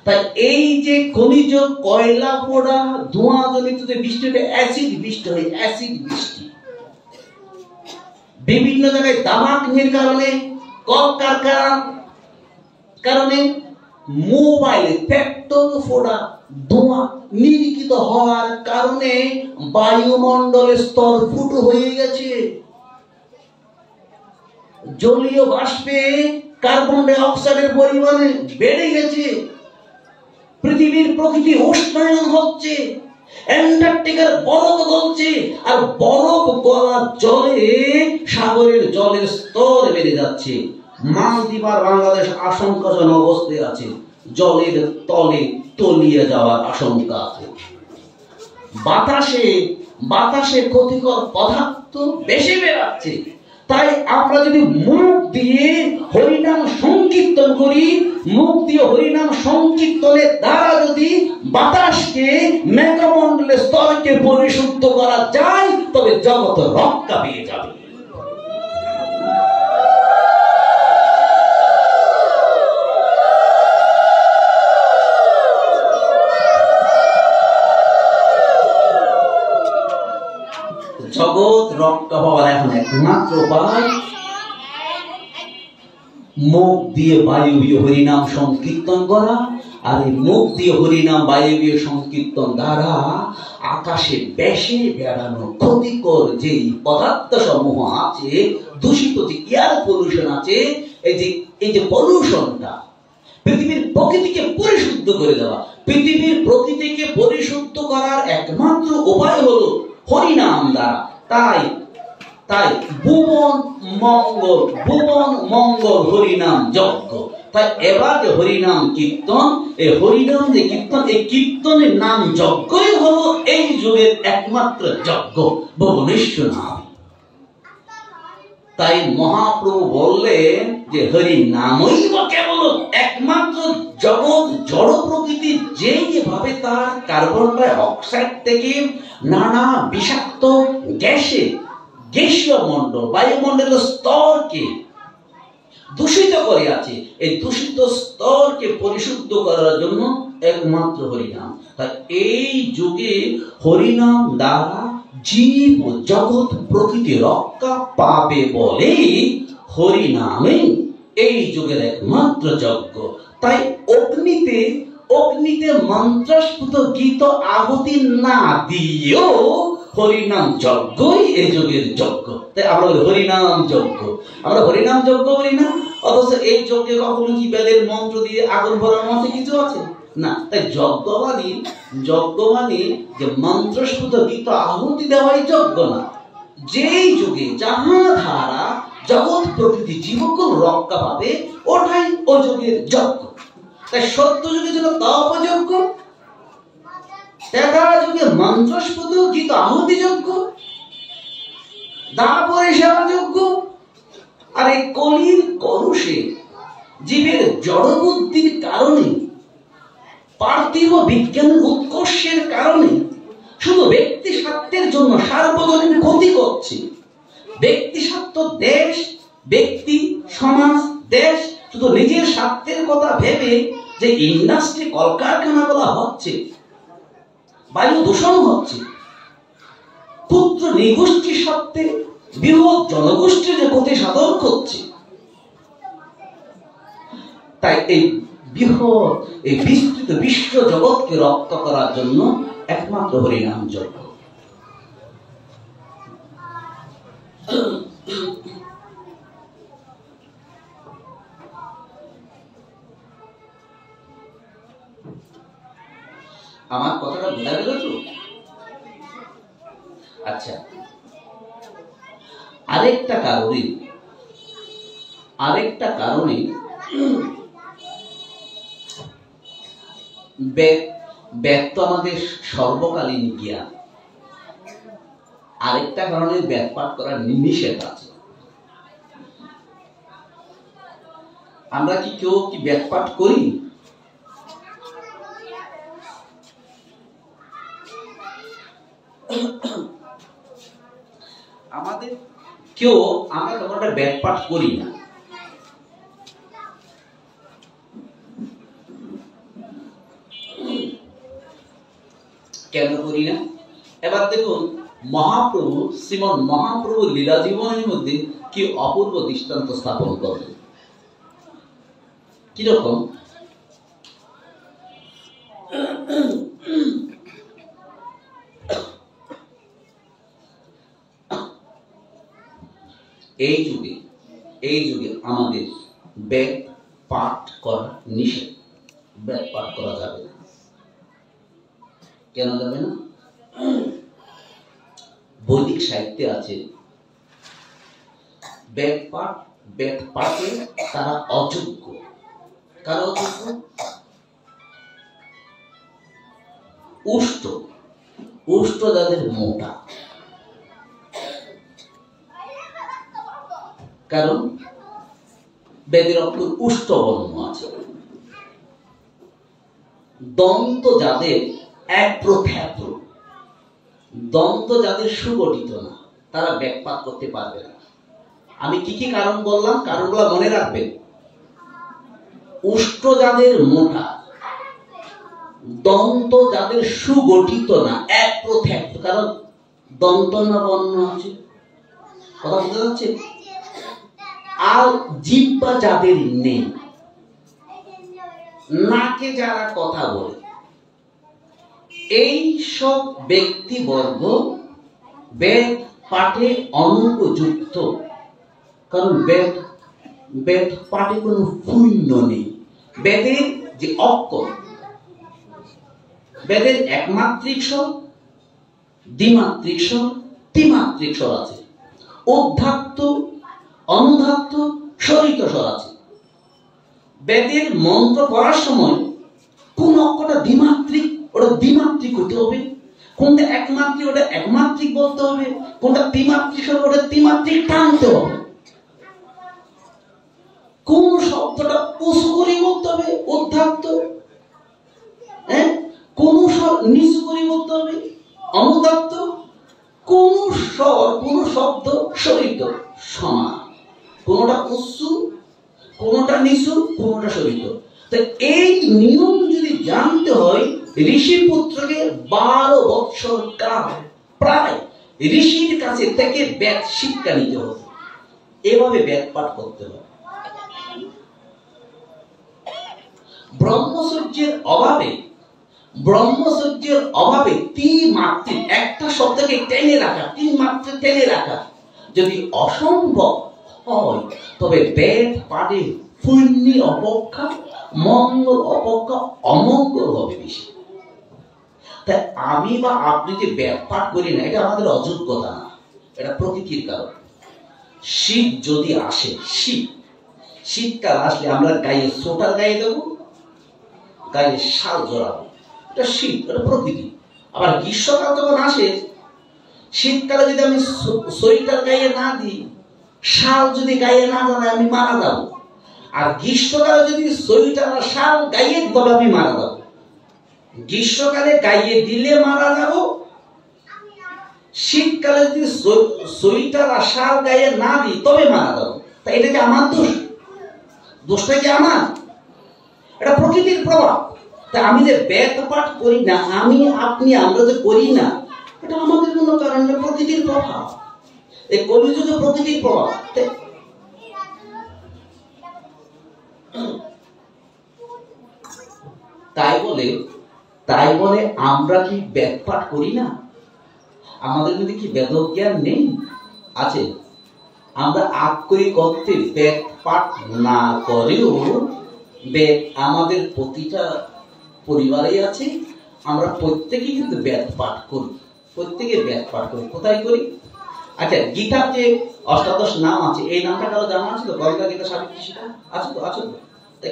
তাই এই যে খনিজ কয়লা পোড়া ধোঁয়া জনিত যে বৃষ্টিটা অ্যাসিড বৃষ্টি হয়, অ্যাসিড বৃষ্টি বিভিন্ন জায়গায় দামাকের কারণে, কলকারখানার কারণে, মোবাইল পেট্রোল পোড়া ধোঁয়া নির্গিত হওয়ার কারণে বায়ুমণ্ডলের স্তর ফুটো হয়ে গেছে। জলীয় বাষ্পে কার্বন ডাই অক্সাইডের পরিমাণ বেড়ে গেছে। পৃথিবীর প্রকৃতি উষ্ণায়ন হচ্ছে, অ্যান্টার্কটিকার বরফ গলছে, আর বরফ গলার জলে সাগরের জলের স্তর বেড়ে যাচ্ছে। মালদ্বীপ আর বাংলাদেশ আশঙ্কাজনক অবস্থায় আছে, জলের তলে তলিয়ে যাওয়ার আশঙ্কা আছে। বাতাসে ক্ষতিকর পদার্থ বেশি বেরাচ্ছে। তাই আমরা যদি মুখ দিয়ে হরিনাম সংকীর্তন করি, মুখ দিয়ে হরিনাম সংকীর্তনের দ্বারা যদি বাতাসকে, মেঘমণ্ডলের স্তরকে পরিশুদ্ধ করা যায়, তবে জগৎ রক্ষা পেয়ে যাবে। জগৎ রক্ষা পাওয়ার এখন একমাত্র উপায় মুখ দিয়ে বায়বীয় হরিনাম সংকীর্তন করা। আর এই মুখ দিয়ে হরিনাম বায়বীয় সংকীর্তন দ্বারা আকাশে বেশি বেড়ানো ক্ষতিকর যে পদার্থ সমূহ আছে, দূষিত যে এয়ার পলিউশন আছে, এই যে পলিউশনটা, পৃথিবীর প্রকৃতিকে পরিশুদ্ধ করে দেওয়া। পৃথিবীর প্রকৃতিকে পরিশুদ্ধ করার একমাত্র উপায় হলো হরিনাম দ্বারা। তাই ভুবন মঙ্গল হরিনাম যজ্ঞ। তাই এবার যে হরিনাম কীর্তন, এই হরিনাম যে কীর্তন, এই কীর্তনের নাম যজ্ঞই হলো এই যুগের একমাত্র যজ্ঞ, ভুবনেশ্বর নাম। তাই মহাপ্রভু বললেন যে হরি নামই বা কেবল একমাত্র জগৎ জড় প্রকৃতি যেভাবে তার কার্বন ডাই অক্সাইড থেকে নানা বিষাক্ত গ্যাসীয় মণ্ডল, বায়ুমণ্ডলের স্তরকে দূষিত করে আছে, এই দূষিত স্তরকে পরিশুদ্ধ করার জন্য একমাত্র হরিনাম। তাই এই যুগে হরিনাম দ্বারা জীব জগৎ প্রকৃতি রক্ষা পাবে বলে হরিনামে এই যুগের একমাত্র যজ্ঞ। তাই অগ্নিতে মন্ত্রস্ফুত গীত আহুতি না দিয়েও হরিনাম যজ্ঞই এই যুগের যজ্ঞ। তাই আমরা বলি হরিনাম যজ্ঞ, আমরা হরিনাম যজ্ঞ বলি না। অথচ এই যজ্ঞে কখনো কি বেদের মন্ত্র দিয়ে আগুন ভরানো আছে, কিছু আছে না। তাই যজ্ঞ মানে যে মন্ত্রস্ফুত গীত আহুতি দেওয়াই যজ্ঞ না। যেই যুগে যাহা ধারা জগৎ প্রকৃতি জীবকুল রক্ষা পাবে, ওটাই ও যুগের যজ্ঞ। তাই সত্য যুগে ছিল তপযজ্ঞ, ত্রেতা যুগে মন্ত্রস্ফুত গীত আহুতি যজ্ঞ, দাপরে সেবা যজ্ঞ। আর এই কলির কলুষে জীবের জড় বুদ্ধির কারণে, পার্থিব বিজ্ঞানের উৎকর্ষের কারণে শুধু ব্যক্তি স্বার্থের জন্য সার্বজনীন ক্ষতি করছে। ব্যক্তি স্বার্থ, দেশ, ব্যক্তি, সমাজ, দেশ শুধু নিজের স্বার্থের কথা ভেবে যে ইন্ডাস্ট্রি, কলকারখানাগুলো হচ্ছে, বায়ু দূষণ হচ্ছে, ক্ষুদ্র নিগোষ্ঠীর স্বার্থে বৃহৎ জনগোষ্ঠীর যে ক্ষতি সাধন করছে। তাই এই বৃহৎ, এই বিস্তৃত বিশ্ব জগৎকে রক্ষা করার জন্য একমাত্র হরিনাম যজ্ঞ। আমার কথাটা বোঝা গেল তো? আচ্ছা, আরেকটা কারণে বেদ তো আমাদের সর্বকালীন জ্ঞান। আরেকটা কারণে বেদ পাঠ করার নিষেধ আছে। আমরা কি কেউ কি বেদ পাঠ করি? আমরা তেমন একটা ব্যাট পাঠ করি না। কেন করি না? এবার দেখুন মহাপ্রভু শ্রীমন মহাপ্রভু লীলা জীবনের মধ্যে কি অপূর্ব দৃষ্টান্ত স্থাপন করলেন। কিরকম? এই যুগে আমাদের বেদ পাঠ করা নিষেধ। বেদ পাঠ করা যাবে না। কেন যাবে না? বৈদিক সাহিত্যে আছে বেদ পাঠে তারা অযোগ্য। কারণ উষ্ট যাদের মোটা, কারণ বেদের অক্ষর উষ্ট বর্ণ আছে। দন্ত যাদের এক প্রথ্যাত্র, দন্ত যাদের সুগঠিত না, তারা ব্যাকপাত করতে পারবে না। আমি কি কি কারণ বললাম, কারণগুলো মনে রাখবেন। উষ্ট যাদের মোটা, দন্ত যাদের সুগঠিত না, এক প্রথ্যাত্র, কারণ দন্ত না বর্ণ আছে, কথা বুঝতে যাচ্ছে। আর জিহ্বা যাদের নেই, নাকে যারা কথা বলে, এই সব ব্যক্তিবর্গ বেদ পাঠে অনুপযুক্ত। কারণ বেদ পাঠে কোনো পুণ্য নেই। বেদের যে অক্ষর, বেদের একমাত্রিক স্বর, দ্বিমাত্রিক স্বর, ত্রিমাত্রিক স্বর আছে, উদ্ধাত্ত, অনুধাত্ত, স্বরিত স্বর আছে। বেদের মন্ত্র পড়ার সময় কোন অক্ষরটা দ্বিমাত্রিক, ওটা দ্বিমাত্রিক হতে হবে। কোনটা একমাত্রিক, ওটা একমাত্রিক বলতে হবে। কোনটা ত্রিমাত্রিক, ওটা ত্রিমাত্রিক টানতে হবে। কোন শব্দটা উঁচু করে বলতে হবে, উদ্ধাত্ত। কোন নিচু করে বলতে হবে, অনুদাত্ত। কোন স্বর, কোন শব্দ স্বরিত সমান, কোনটা উচ্চ, কোনটা নিচু, কোনটা স্বরিত। তো এই নিয়ম যদি জানতে হয়, ঋষি পুত্রকে 12 বৎসর কাল প্রায় ঋষির কাছে থেকে বেদ শিক্ষা নিতে হবে। এভাবে বেদ পাঠ করতে হবে। ব্রহ্মচর্যের অভাবে ত্রিমাত্রিক একটা শব্দকে টেনে রাখা, ত্রিমাত্রিক টেনে রাখা যদি অসম্ভব হয়, তবে বেদ পাঠে পুণ্য অপেক্ষা, মঙ্গল অপেক্ষা অমঙ্গল হবে বেশি। তাই আমি বা আপনি যে বেদ পাঠ করি না, এটা আমাদের অযোগ্যতা না, এটা প্রকৃতির কারণ। শীত যদি আসে, শীতকাল আসলে আমরা গায়ে সোয়েটার গায়ে দেবো, গায়ে শাল জড়াবো, এটা শীত, এটা প্রকৃতি। আবার গ্রীষ্মকাল যখন আসে, শীতকালে যদি আমি সোয়েটার গায়ে না দিই, শাল যদি গায়ে না জড়াই, আমি মারা যাবো। আর গ্রীষ্মকালে যদি সোয়েটার আর শাল গায়ে তবে আমি মারা যাবো। গ্রীষ্মকালে গায়ে দিলে মারা যাবো, শীতকালে যদি সোয়েটার আর শাল গায়ে না দিই তবে মারা যাবো। তাই এটা কি আমার দোষ? দোষটা কি আমার? এটা প্রকৃতির প্রভাব। তাই আমি যে বেদ পাঠ করি না, আমি আপনি আমরা যে করি না, এটা আমাদের কোনো কারণ না, প্রকৃতির প্রভাব। এই কলিযুগে প্রকৃতির প্রভাব। তাই বলে আমরা কি বেদ পাঠ করি না? আমাদের মধ্যে কি বেদ জ্ঞান নেই? আছে। আমরা আক্ষরি করতে বেদ পাঠ না করেও বেদ আমাদের প্রতিটা পরিবারেই আছে। আমরা প্রত্যেকেই কিন্তু বেদ পাঠ করি, প্রত্যেকে বেদ পাঠ করি। কোথায় করি? আচ্ছা, গীতার যে 18 নাম আছে, এই নামটা কারো জানা আছে তো? গঙ্গা, গীতা, সাবিত্রী, সীতা আছে তো? আছে তো?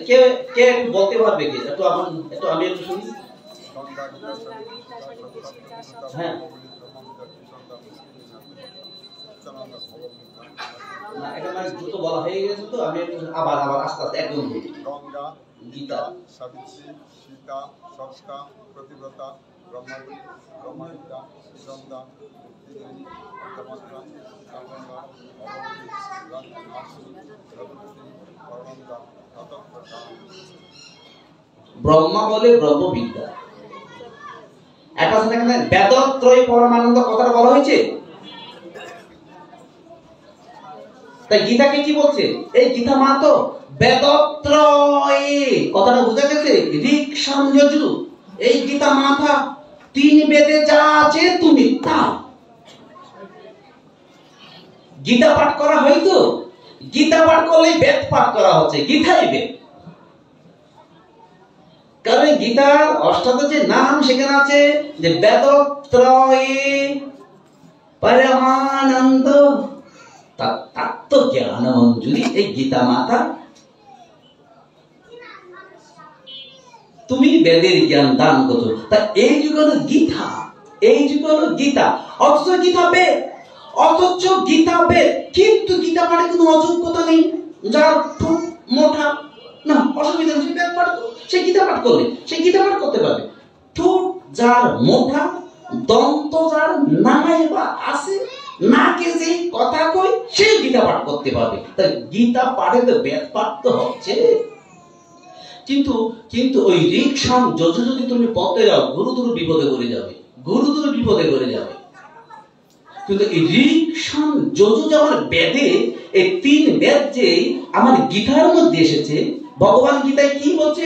কে কে বলতে পারবে কি? আমি একটু শুনি। হ্যাঁ, না এটা মানে দ্রুত বলা হয়ে গেছে তো, আমি আবার আস্তে আস্তে একদম বলি। গঙ্গা, গীতা, সাবিত্রী, সীতা, সস্তা, প্রতিব্রতা, ব্রহ্মা বলে ব্রহ্মবিদ্যা। একটা আছে এখানে বেদত্রয় পরমানন্দ কথাটা বলা হয়েছে। তাই গীতাকে কি বলছে? এই গীতা মা তো বেদত্রয় কথাটা বুঝা গেছে। ঋক সাম যজু এই গীতা মাথা তিন বেদে যা আছে তুমি তা। গীতা পাঠ করা হয়তো, গীতা পাঠ করলে বেদ পাঠ করা হচ্ছে, গীতাই বেদ। কারণ গীতার অষ্টাদশের নাম সেখানে আছে যে বেদত্রয়ে পরমানন্দ তত্ত্ব জ্ঞান মঞ্জুরি। এই গীতা মাতা তুমি বেদের জ্ঞান দান করছো। তা এই যুগ হলো গীতা, এই যুগ হলো গীতা। অথচ গীতা বেদ, অথচ গীতা বেদ, কিন্তু গীতা পাঠে কোনো অযোগ্যতা নেই। যার ঠোঁট মোটা না অসুবিধা নেই, বেদ পাঠ সে গীতা পাঠ করলে সে গীতা পাঠ করতে পারবে। ঠোঁট যার মোটা, দন্ত যার নাই বা আছে, নাকে যে কথা কই সে গীতা পাঠ করতে পারবে। তাই গীতা পাঠে তো বেদ পাঠ তো হচ্ছে। কিন্তু কিন্তু ওই রিকশাম যজু যদি তুমি পথে যাও গুরুতর বিপদে পড়ে যাবে, গুরুতর বিপদে পড়ে যাবে। কিন্তু এই রিকশাম যজু যেমন বেদে, এই তিন বেদ যে আমার গীতার মধ্যে এসেছে। ভগবান গীতায় কি বলছে?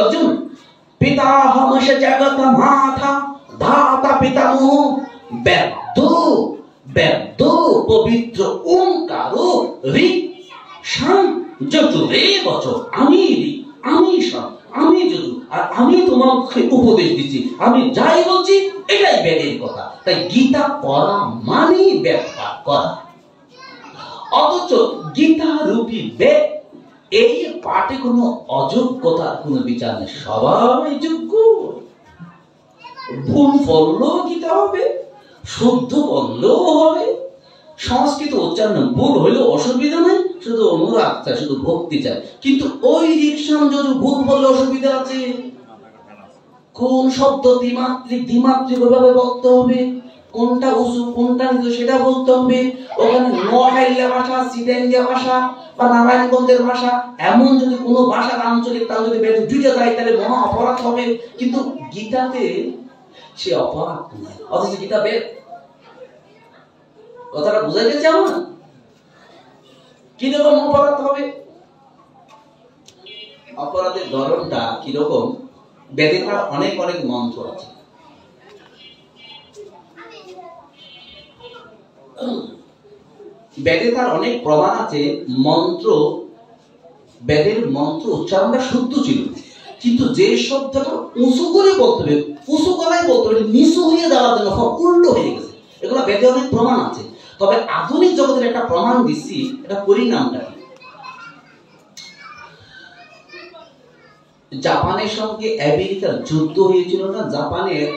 অর্জুন পিতাহমশ জগত মাতা ধাতা পিতামহ বেদ বেদ পবিত্র ওঙ্কার ঋক সাম যজু বচ। আমি আমি সাম আমি যজু আর আমি তোমাকে উপদেশ দিচ্ছি, আমি যাই বলছি এটাই বেদের কথা। তাই গীতা পড়া মানে বেদ পাঠ করা। অথচ গীতা রূপী বেদ এই পাঠে কোনো অযোগ্যতার কোনো বিচার নেই, সবাই যোগ্য। ভুল বললেও গীতা হবে, শুদ্ধ বললেও হবে, সংস্কৃত উচ্চারণ ভুল হইলেও অসুবিধা নেই, শুধু অনুরাগ চাই, শুধু ভক্তি চাই। কিন্তু ওই রিকশাম যদি ভুল বললে অসুবিধা আছে। কোন শব্দ দ্বিমাত্রিক দ্বিমাত্রিক ভাবে বলতে হবে, কোনটা উঁচু কোনটা নিচু সেটা বলতে হবে। ওখানে নোয়াখালীর ভাষা, সিলেটের ভাষা বা নারায়ণগঞ্জের ভাষা, এমন যদি কোনো ভাষার আঞ্চলিক তার যদি বেঁধে জুড়ে যায় তাহলে মহা অপরাধ হবে। কিন্তু গীতাতে সে অপরাধ নয়, অথচ গীতা বেদ। কথাটা বোঝা গেছে আমার? কিরকম অপরাধ হবে? অপরাধের ধরনটা কিরকম? বেদে তার অনেক অনেক মন্ত্র আছে। বেদে তার অনেক প্রমাণ আছে। মন্ত্র, বেদের মন্ত্র উচ্চারণটা শুদ্ধ ছিল, কিন্তু যে শব্দটা উঁচু করে বলতে হবে, উঁচু গলায় বলতে হবে, নিচু হয়ে যাওয়ার জন্য উল্টো হয়ে গেছে। এগুলো বেদে অনেক প্রমাণ আছে। তবে আধুনিক জগতের একটা প্রমাণ দিচ্ছি, এটা পরিণামটা কি। জাপানের সঙ্গে আমেরিকার যুদ্ধ হয়েছিল না? জাপানের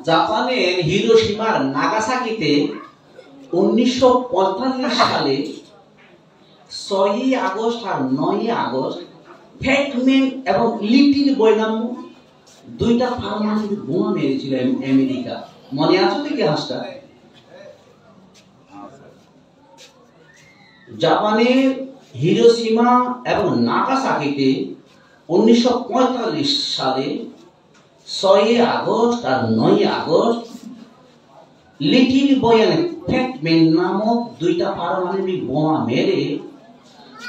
জাপানের হিরোশিমার নাগাসাকিতে 1945 সালে 6ই আগস্ট আর 9ই আগস্ট ফ্যাটম্যান এবং লিটিল বয় নামক দুইটা পারমাণবিক বোমা মেরেছিল আমেরিকা। মনে আছে তো ইতিহাসটা? জাপানের হিরোশিমা এবং নাগাসাকিতে 1945 সালে 6ই আগস্ট আর 9ই আগস্ট লিটিল বয় এবং ফ্যাটম্যান নামক দুইটা পারমাণবিক বোমা মেরে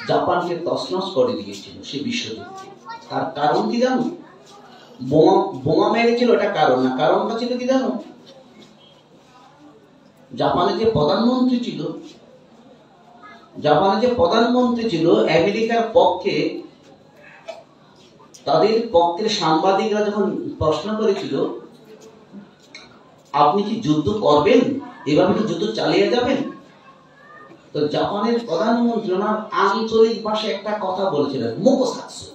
জাপানকে তছনছ করে দিয়েছিল সে বিশ্বযুদ্ধে। তার কারণ কি জানো? বোমা মেরেছিল এটা কারণ না, কারণটা ছিল কি জানো? জাপানের যে প্রধানমন্ত্রী ছিল আমেরিকার পক্ষে, তাদের পক্ষের সাংবাদিকরা যখন প্রশ্ন করেছিল আপনি কি যুদ্ধ করবেন, এভাবে কি যুদ্ধ চালিয়ে যাবেন, তো জাপানের প্রধানমন্ত্রী ওনার আঞ্চলিক ভাষায় একটা কথা বলেছিলেন, মোকোসাৎসু।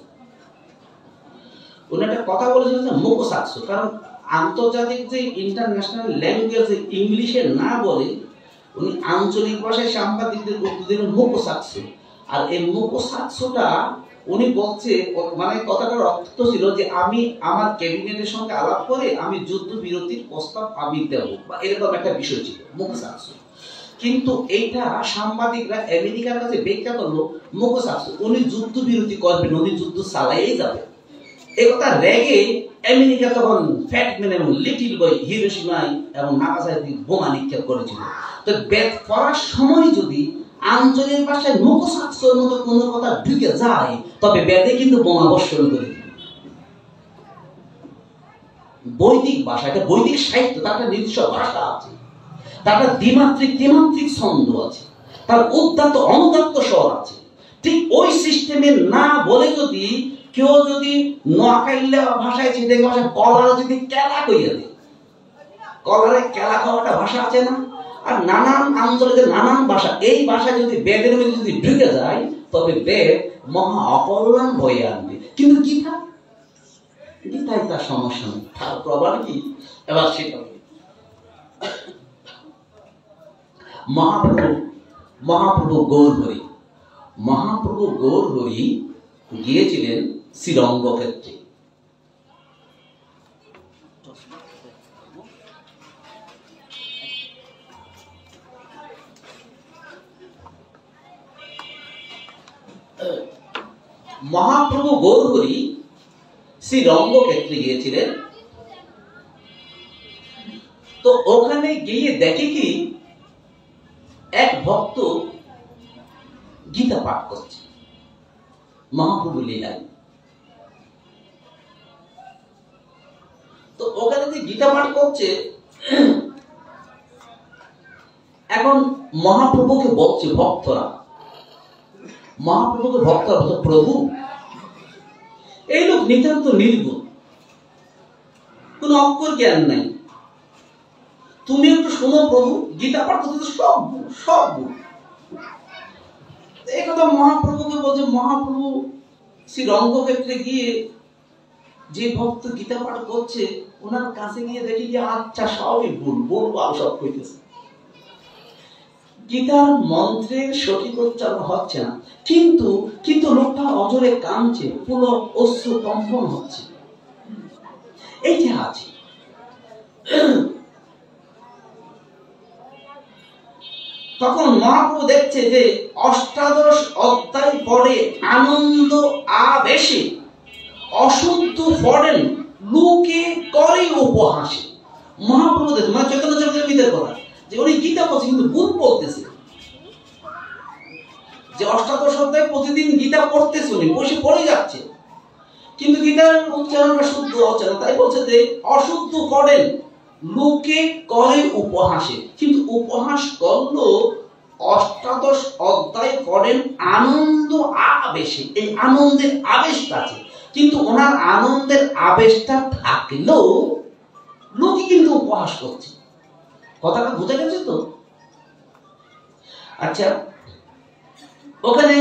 উনি একটা কথা বলেছিলেন যে মুকোসাৎসু, কারণ আন্তর্জাতিক যে ইন্টারন্যাশনাল ল্যাঙ্গুয়েজ ইংলিশে না বলে উনি আঞ্চলিক ভাষায় সাংবাদিকদের উত্তর দিলেন মুকোসাৎসু। আর এই মুকোসাৎসুটা উনি বলছে, মানে কথাটার অর্থ ছিল যে আমি আমার ক্যাবিনেটের সঙ্গে আলাপ করে আমি যুদ্ধবিরতির প্রস্তাব আমি দেব, বা এরকম একটা বিষয় ছিল মুকোসাৎসু। কিন্তু এইটা সাংবাদিকরা আমেরিকার কাছে ব্যাখ্যা করলো মুকোসাৎসু, উনি যুদ্ধবিরতি করবেন, উনি যুদ্ধ চালাইই যাবে। এই কথা রেগে আমেরিকা তখন ফ্যাটম্যান এবং লিটল বয় হিরোশিমায় এবং নাগাসাকিতে বোমা নিক্ষেপ করেছিল। তো বেদ পড়ার সময় যদি আঞ্চলিক ভাষায় মুকোসাৎসুর মতো কোনো কথা ঢুকে যায় তবে বেদে কিন্তু বোমা বর্ষণ করে। বৈদিক ভাষা, এটা বৈদিক সাহিত্য, তার একটা নিজস্ব ভাষা আছে, তার একটা দ্বিমাত্রিক ত্রিমাত্রিক ছন্দ আছে, তার উদ্দাত্ত অনুদাত্ত স্বর আছে। ঠিক ওই সিস্টেমে না বলে যদি কেউ যদি নোয়াখাইলা ভাষায় চিন্তা ভাষায় কলার যদি কেলা কইয়া দেয়, কলারে কেলা খাওয়াটা ভাষা আছে না, আর নানান আঞ্চলিক নানান ভাষা, এই ভাষা যদি বেদের মধ্যে যদি ঢুকে যায় তবে বেদ মহা অকল্যাণ বয়ে আনবে। কিন্তু গীতায় তার সমস্যা নেই, তার প্রমাণ কি? এবার সেটা মহাপ্রভু গৌর হরি গিয়েছিলেন শ্রীরঙ্গ ক্ষেত্রে। মহাপ্রভু গৌর হরি শ্রীরঙ্গ ক্ষেত্রে গিয়েছিলেন। তো ওখানে গিয়ে দেখে কি এক ভক্ত গীতা পাঠ করছে মহাপ্রভু লীলায়। তো ওখানে যে গীতা পাঠ করছে, এখন মহাপ্রভুকে বলছে ভক্তরা, প্রভু এই লোক নিতান্ত নির্গুণ, কোন অক্ষর জ্ঞান নাই, তুমি একটু শোনো প্রভু, গীতা পাঠ করতে সব এই কথা মহাপ্রভুকে বলছে। মহাপ্রভু শ্রীরঙ্গ ক্ষেত্রে গিয়ে যে ভক্ত গীতা পাঠ করছে ওনার কাছে গিয়ে দেখি যে আচ্ছা সবই ভুল সব কইতেছে, গীতার মন্ত্রের সঠিক উচ্চারণ হচ্ছে না, কিন্তু লোকটা অজরে কাঁদছে, পুলক অশ্রু কম্পন হচ্ছে, এইটা আছে। তখন মহাপ্রভু দেখছে যে অষ্টাদশ অধ্যায় পড়ে আনন্দ আবেশে অশুদ্ধ পড়েন লোকে করে উপহাসে। মহাপ্রভু দেখছে, মানে চৈতন্য চরিতামৃতের কথা, যে উনি গীতা বলছে কিন্তু ভুল বলতেছে, যে অষ্টাদশ অধ্যায় প্রতিদিন গীতা পড়তেছে, উনি বসে পড়ে যাচ্ছে, কিন্তু গীতার উচ্চারণটা শুদ্ধ হচ্ছে না, তাই বলছে যে অশুদ্ধ পড়েন লোকে করে উপহাসে। কিন্তু উপহাস করলো অষ্টাদশ অধ্যায় পড়েন আনন্দ আবেশে, এই আনন্দের আবেশটা আছে, কিন্তু ওনার আনন্দের আবেশটা থাকলেও লোকে কিন্তু উপহাস করছে। কথাটা বুঝে গেছে তো? আচ্ছা, ওখানে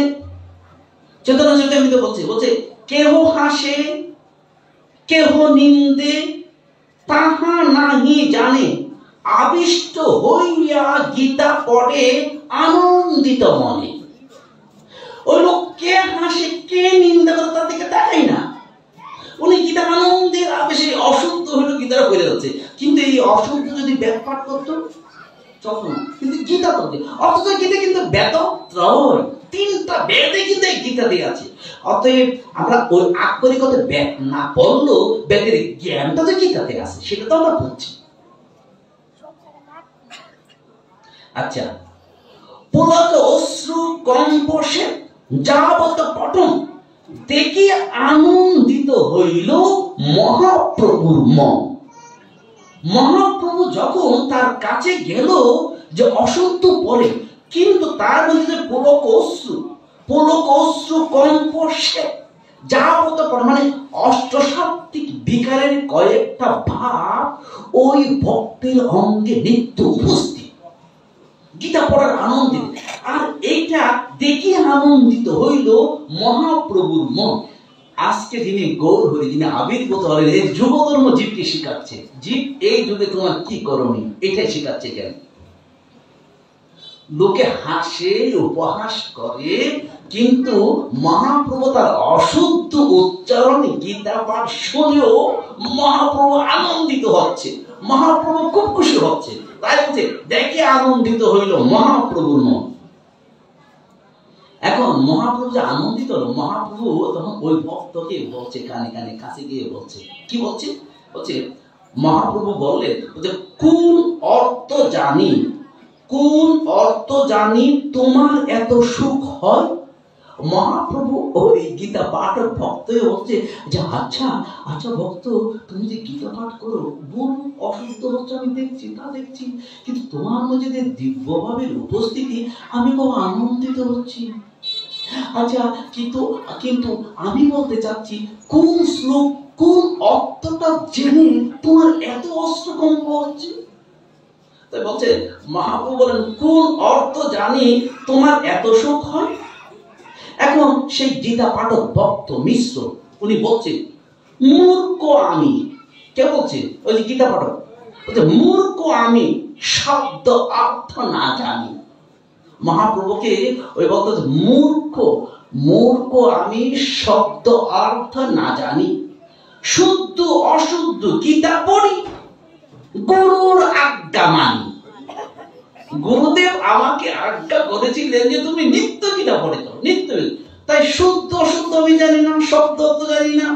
চৈতন্য চরিতামৃত বলছে কেহ হাসে কেহ নিন্দে তাহা নাহি জানে, আবিষ্ট হইয়া গীতা পড়ে আনন্দিত মনে। ওই লোক কে হাসে কে নিন্দা করে তার দিকে তাকাই না, উনি গীতা আনন্দের আবেশে অশুদ্ধ হইলো গীতাটা বলে যাচ্ছে, কিন্তু এই অশুদ্ধ যদি ব্যাপার করতো তখন কিন্তু গীতা পড়বে, অথচ গীতা কিন্তু বেদ ত্রয়, তিনটা বেদে কিন্তু এই গীতা দিয়ে আছে। অতএব আমরা ওই আক্ষরিকতা বেদ না পড়লেও বেদের জ্ঞানটা তো গীতাতে আছে, সেটা তো আমরা বুঝছি। আচ্ছা, পুলক অশ্রু কম্পসে যাবত পটম দেখি আনন্দিত হইল মহাপ্রভুর মন। মহাপ্রভু যখন তার কাছে গেল যে অশুদ্ধ পড়ে, কিন্তু তার মধ্যে পুলক অশ্রু কম্পসে যাবত পটম, মানে অষ্টসাত্ত্বিক বিকারের কয়েকটা ভাব ওই ভক্তের অঙ্গে নিত্য উপস্থিত গীতা পড়ার আনন্দিত। আর এইটা দেখে আনন্দিত হইল মহাপ্রভুর মন। আজকে যিনি গৌর হরি, যিনি আবির্ভূত হলেন, এই যুগধর্ম জীবকে শিখাচ্ছে। জীব এই যুগে তোমার কি করণীয় এটাই শিখাচ্ছে। কেন? লোকে হাসে, উপহাস করে, কিন্তু মহাপ্রভু তার অশুদ্ধ উচ্চারণে গীতা পাঠ শুনেও মহাপ্রভু আনন্দিত হচ্ছে, মহাপ্রভু খুব খুশি হচ্ছে। তাই বলছে দেখে আনন্দিত হইল মহাপ্রভুর মন। এখন মহাপ্রভু যে আনন্দিত হলো, মহাপ্রভু তখন ওই ভক্তকে বলছে, কানে কানে কাছে গিয়ে বলছে, কি বলছে? বলছে মহাপ্রভু বললেন যে কোন অর্থ জানি, কোন অর্থ জানি তোমার এত সুখ হয়? মহাপ্রভু ওই গীতা পাঠক ভক্ত বলছে যে আচ্ছা আচ্ছা ভক্ত, তুমি যে গীতা পাঠ করো, বহু অশুদ্ধ হচ্ছে আমি দেখছি, তা দেখছি, কিন্তু তোমার মধ্যে যে দিব্যভাবের উপস্থিতি, আমি খুব আনন্দিত হচ্ছি। আচ্ছা কিন্তু কিন্তু আমি বলতে চাচ্ছি, কোন শ্লোক, কোন অর্থটা জেনে তোমার এত অশ্রুকম্প হচ্ছে? তাই বলছে মহাপ্রভু বলেন কোন অর্থ জানি তোমার এত সুখ হয়? এখন সেই গীতা পাঠক ভক্ত মিশ্র উনি বলছে মূর্খ আমি। কে বলছে? ওই যে গীতা পাঠক বলছে মূর্খ আমি, শব্দ অর্থ না জানি। মহাপ্রভুকে ওই বলতে মূর্খ, মূর্খ আমি, শব্দ অর্থ না জানি, শুদ্ধ অশুদ্ধ গীতা পড়ি, গুরুর আজ্ঞা মানি। গুরুদেব আমাকে আজ্ঞা করেছিলেন যে তুমি নিত্য গীতা পড়ে যাও, নিত্য। তাই শুদ্ধ অশুদ্ধ আমি জানি না, শব্দ তো জানি না,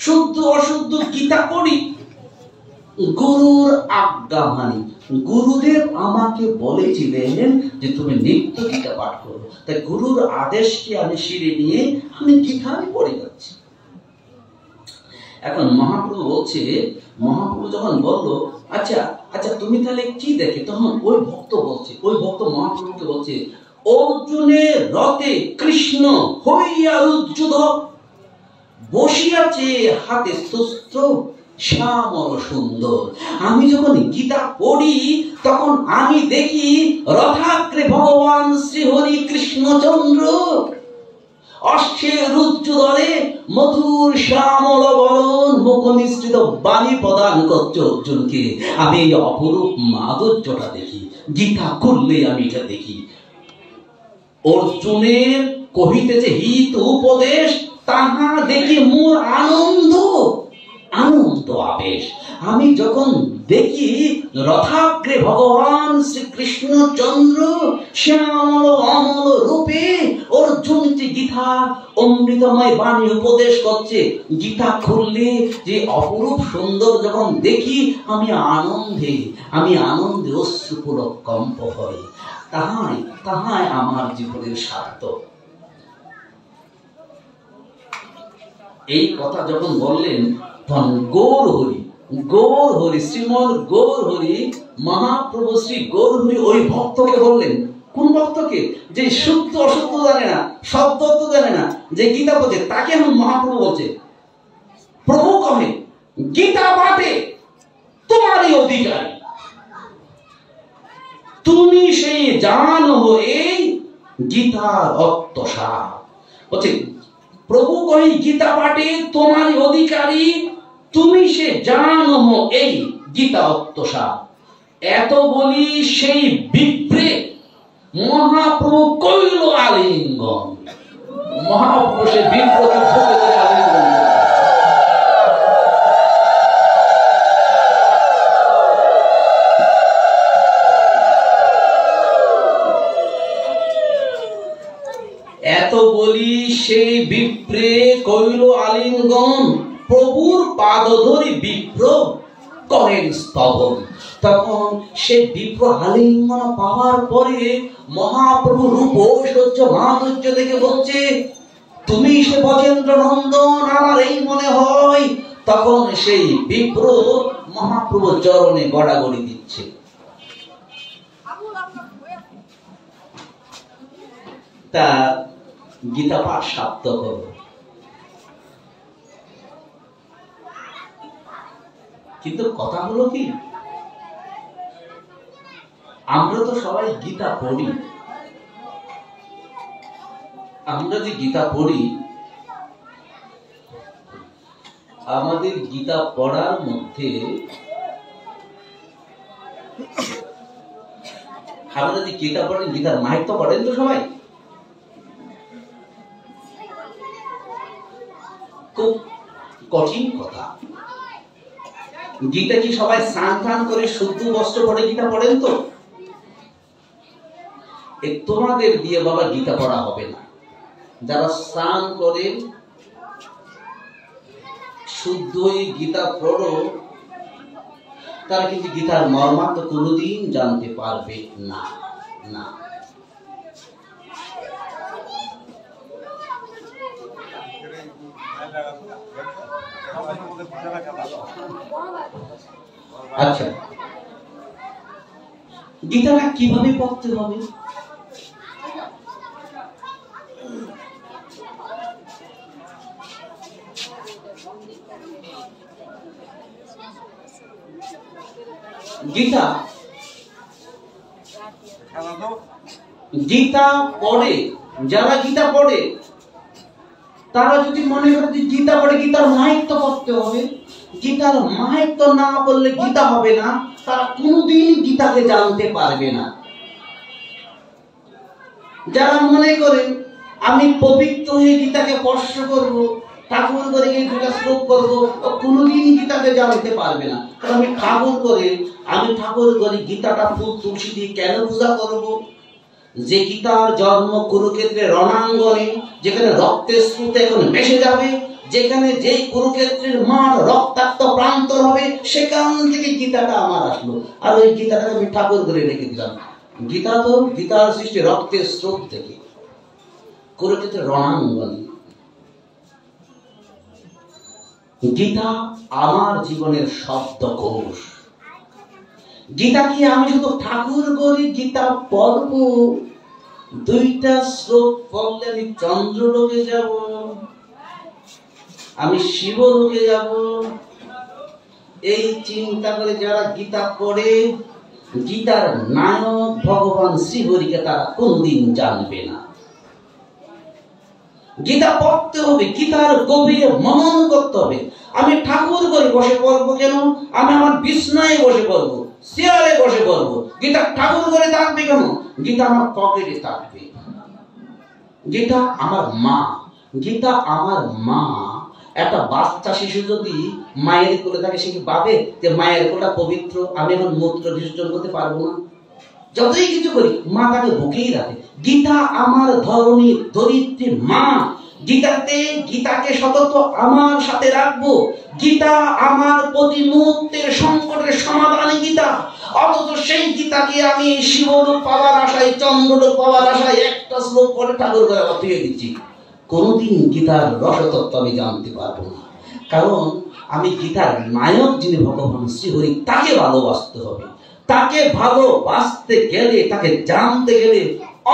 শুদ্ধ অশুদ্ধ গীতা পড়ি, গুরুর আজ্ঞা মানি। গুরুদেব আমাকে বলেছিলেন যে তুমি নিত্য গীতা পাঠ করো, তাই গুরুর আদেশকে আমি শিরে নিয়ে আমি গীতায় পড়ে যাচ্ছি। এখন মহাপ্রভু বলছে, মহাপ্রভু যখন বললো আচ্ছা আচ্ছা তুমি তাহলে কি দেখে, তখন ওই ভক্ত বলছে, ওই ভক্ত মহাপ্রভুকে বলছে অর্জুনের রথে কৃষ্ণ হইয়া উজ্জুধ, বসিয়াছে হাতে শস্ত্র শ্যামল সুন্দর। আমি যখন গীতা পড়ি তখন আমি দেখি রথাগ্রে ভগবান শ্রীহরি কৃষ্ণচন্দ্র অশ্বের উজ্জ্বলে মধুর শ্যামল বরণ মুখ নিঃসৃত বাণী প্রদান করছে অর্জুনকে। আমি এই অপরূপ মাধুর্যটা দেখি, গীতা করলে আমি এটা দেখি। অর্জুনের কহিতেছে হিত উপদেশ, তাহা দেখি মোর আনন্দ, আনন্দ আবেশ। আমি যখন দেখি রথাগ্রে ভগবান শ্রীকৃষ্ণচন্দ্র শ্যামল অমল রূপে অর্জুনকে গীতা অমৃতময় বাণী উপদেশ করছে, গীতা খুললে যে অপরূপ সুন্দর যখন দেখি আমি আনন্দে অশ্রুপুলক কম্প হই। তাহাই আমার জীবনের সার্থক। এই কথা যখন বললেন তখন গৌর হরি শ্রীমন গৌর হরি মহাপ্রভু শ্রী গৌর হরি ওই ভক্তকে বললেন। কোন ভক্তকে? যে শুদ্ধ অশুদ্ধ জানে না, শব্দ তো জানে না, যে গীতা পড়ছে, তাকে এখন মহাপ্রভু বলছে, প্রভু কহে গীতা পাঠে তোমারই অধিকারী, তুমি সেই জানো এই গীতার অর্থসার। বলছে প্রভু কহে গীতা পাঠে তোমারই অধিকারী, তুমি সে জানো এই গীতা অর্থসার। এত বলি সেই বিপ্রে মহাপ্রভু কইল আলিঙ্গন। মহাপ্রভু সে বিপ্রকে আলিঙ্গন। এত বলি সেই বিপ্রে কইল আলিঙ্গন, প্রভুর পাদ ধরি বিপ্র করেন স্তবন। তখন সে বিপ্র আলিঙ্গন পাওয়ার পরে মহাপ্রভু রূপ ঐশ্বর্য মাধুর্য দেখে বলছে তুমি সে বজেন্দ্র নন্দন, আমার এই মনে হয়। তখন সেই বিপ্র মহাপ্রভু চরণে গড়াগড়ি দিচ্ছে। তা গীতা পাঠ সার্থক হলো, কিন্তু কথা হলো কি, আমরা তো সবাই গীতা পড়ি। আমরা যে গীতা পড়ি আমাদের গীতা পড়ার মধ্যে আপনারা যে গীতা পড়েন, গীতার মাহাত্ম্য পড়েন তো সবাই? খুব কঠিন কথা। গীতা কি সবাই স্নান টান করে শুদ্ধ বস্ত্র পরে গীতা পড়েন তো? তোমাদের দিয়ে বাবা গীতা পড়া হবে না। যারা স্নান করে শুদ্ধই গীতা পড়ো, তারা কিন্তু গীতার মর্মার্থ কোনোদিন জানতে পারবে না। না, আচ্ছা, গীতাটা কিভাবে পড়তে হবে? গীতা পড়ে, যারা গীতা পড়ে তারা যদি মনে করে যে গীতা পড়ে গীতার মাহাত্ম্য পড়তে হবে, গীতার মাহাত্ম্য না বললে গীতা হবে না, তারা কোনোদিন গীতাকে জানতে পারবে না। যারা মনে করে আমি পবিত্র হয়ে গীতাকে স্পর্শ করব, ঠাকুর করে গিয়ে দুটা শ্লোক করবো, কোনোদিন গীতাকে জানতে পারবে না। কারণ আমি ঠাকুর করে গীতাটা ফুল তুলসী দিয়ে কেন পূজা করব? যে গীতার জন্ম কুরুক্ষেত্রের রণাঙ্গনে, যেখানে রক্তের স্রোত এখন ভেসে যাবে, যেখানে যে কুরুক্ষেত্রের মাঠ রক্তাক্ত প্রান্তর হবে, সেখান থেকে গীতাটা আমার আসলো। আর ওই গীতাটাকে আমি ঠাকুর করে রেখে দিলাম। গীতা তো গীতার সৃষ্টি রক্তের স্রোত থেকে, কুরুক্ষেত্রের রণাঙ্গনে। গীতা আমার জীবনের শব্দকোষ। গীতা কি আমি শুধু ঠাকুর করে গীতা পড়ব, দুইটা শ্লোক পড়লে আমি চন্দ্রলোকে যাব, আমি শিবলোকে যাব, এই চিন্তা করে যারা গীতা পড়ে গীতার নায়ক ভগবান শ্রীহরিকে তারা কোনদিন জানবে না। গীতা পড়তে হবে, গীতার গভীরে মনন করতে হবে। আমি ঠাকুর করে বসে পড়বো কেন? আমি আমার বিছনায় বসে পড়বো, চেয়ারে বসে পড়বো। গীতা ঠাকুর করে থাকবে কেন? গীতা আমার পকেটে থাকবে। গীতা আমার মা, গীতা আমার মা। একটা বাচ্চা শিশু যদি মায়ের কোলে থাকে, সে কি ভাবে যে মায়ের কোলটা পবিত্র, আমি এখন মূত্র বিসর্জন করতে পারবো না? যতই কিছু করি মা তাকে বুকেই রাখে। গীতা আমার ধরনী ধরিত্রী মা। গীতাকে সতত আমার সাথে রাখবো। গীতা আমার প্রতি মুহূর্তের সংকটের সমাধানে গীতা। অথচ সেই গীতাকে আমি শিবলোক পাওয়ার আশায়, চন্দ্রলোক পাওয়ার আশায় একটা শ্লোক করে ঠাকুর করে অথিয়ে দিচ্ছি। কোনদিন গীতার রসতত্ত্ব আমি জানতে পারবো না। কারণ আমি গীতার নায়ক যিনি ভগবান শ্রীহরি, তাকে ভালোবাসতে হবে। তাকে ভালোবাসতে গেলে, তাকে জানতে গেলে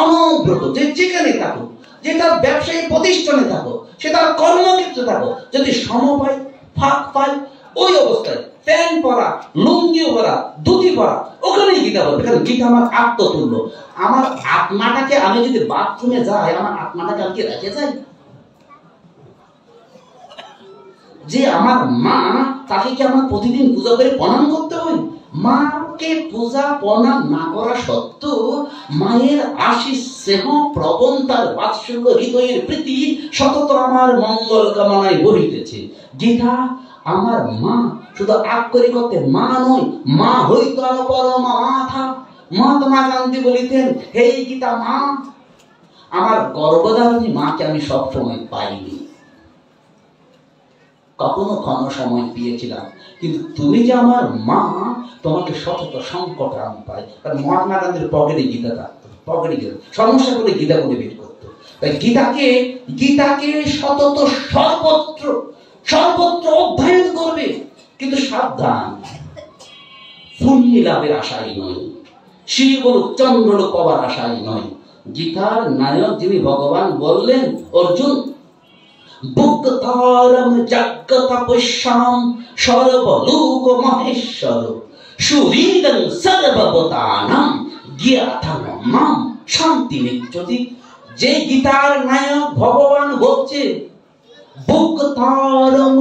অনবরত যেখানে থাকো, যে তার ব্যবসায়ী প্রতিষ্ঠানে থাকো, সে তার কর্মক্ষেত্রে থাকো, যদি সময় পায়, ফাঁক পায়, ওই অবস্থায় প্যান্ট পরা, লুঙ্গি পরা, ধুতি পরা, ওখানেই গীতা পড়বে। কারণ গীতা আমার আত্মতুল্য। আমার আত্মাটাকে, আমি যদি বাথরুমে যাই, আমার আত্মাটাকে আমি কি রেখে যাই? যে আমার মা, তাকে কি আমার প্রতিদিন পূজা করে প্রণাম করতে হয়? মাকে পূজা প্রণাম না করা সত্ত্বেও মায়ের আশিস, স্নেহ, প্রবণ, তার বাৎসল্য, হৃদয়ের প্রীতি সতত আমার মঙ্গল কামনায় বহিতেছে। গীতা আমার মা, শুধু আক্ষরিক করতে মা নয়, মা হইতো আর পরমা মাথা। মহাত্মা গান্ধী বলিতেন, হে গীতা মা। আমার গর্ভধারিণী মাকে আমি সবসময় পাইনি, কখনো ক্ষণ সময় পেয়েছিলাম, কিন্তু তুমি যে আমার মা, তোমাকে সতত সংকট আমি পাই। কারণ মহাত্মা গান্ধীর পকেটে গীতা থাকতো, পকেটে গীতা, সমস্যা করে গীতা করে বের করতো। তাই গীতাকে সতত সর্বত্র অধ্যয়ন করবে, কিন্তু সাবধান, পুণ্যি লাভের আশাই নয়, শিবলোক চন্দ্রলোক পাওয়ার আশাই নয়। গীতার নায়ক যিনি ভগবান বললেন, অর্জুন, বুদ্ধতারম জগতপস্যাম সর্বলোক মহেশ্বর সুহৃদং সর্বভূতানাং জ্ঞাতং মাম শান্তিমেত্যতি। যে গীতার নায়ক ভগবান বলছে, বুদ্ধতারম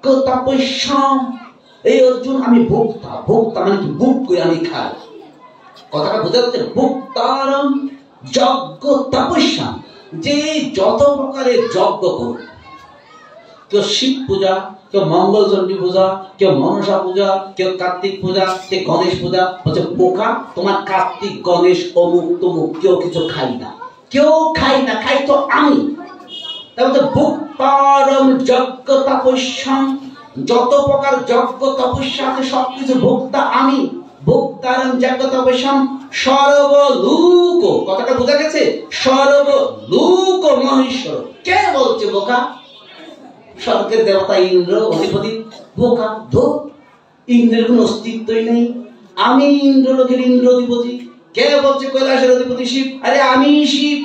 যজ্ঞ তপস্যা। এই অর্জুন আমি ভোক্তা, ভোক্তা মানে কি ভোগ করে আমি খাই, কথাটা বোঝা যাচ্ছে। ভোক্তারম যজ্ঞ তপস্যা, যে যত প্রকারের যজ্ঞ করবে, কেউ শিব পূজা, কেউ মঙ্গল চণ্ডী পূজা, কেউ মনসা পূজা, কেউ কার্তিক পূজা, কেউ গণেশ পূজা। বলছে বোকা, তোমার কার্তিক গণেশ অমুক তমুক কেউ কিছু খাই না, কেউ খাই না, খাই তো আমি। তাহলে ভোক্তারম যজ্ঞ তপস্যা, যত প্রকার যজ্ঞ তপস্যা আছে সবকিছু ভোক্তা আমি। ভোক্তারম যজ্ঞ তপস্যা সর্বলোক, কথাটা বোঝা গেছে? সর্বলোক মহেশ্বর। কে বলছে বোকা? স্বর্গের দেবতা ইন্দ্র অধিপতি। বোকা ধো, ইন্দ্রের কোন অস্তিত্বই নেই। আমি ইন্দ্রলোকের ইন্দ্র অধিপতি। কে বলছে কৈলাসের অধিপতি শিব? আরে আমি শিব।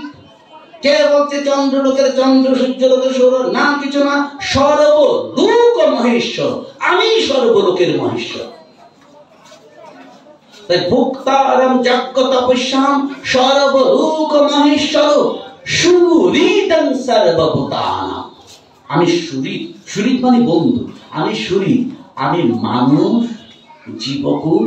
কে বলছে চন্দ্রলোকের চন্দ্র, সূর্যলোকের সৌর? না, কিছু না, সর্বলোক মহেশ্বর, আমি সর্বলোকের মহেশ্বর। তাই ভোক্তারম যজ্ঞ তপস্যা সর্বলোক মহেশ্বর সুহৃদং সর্বভূতানাং। আমি সুহৃদ, সুহৃদ মানে বন্ধু। আমি সুহৃদ, আমি মানুষ, জীবকুল,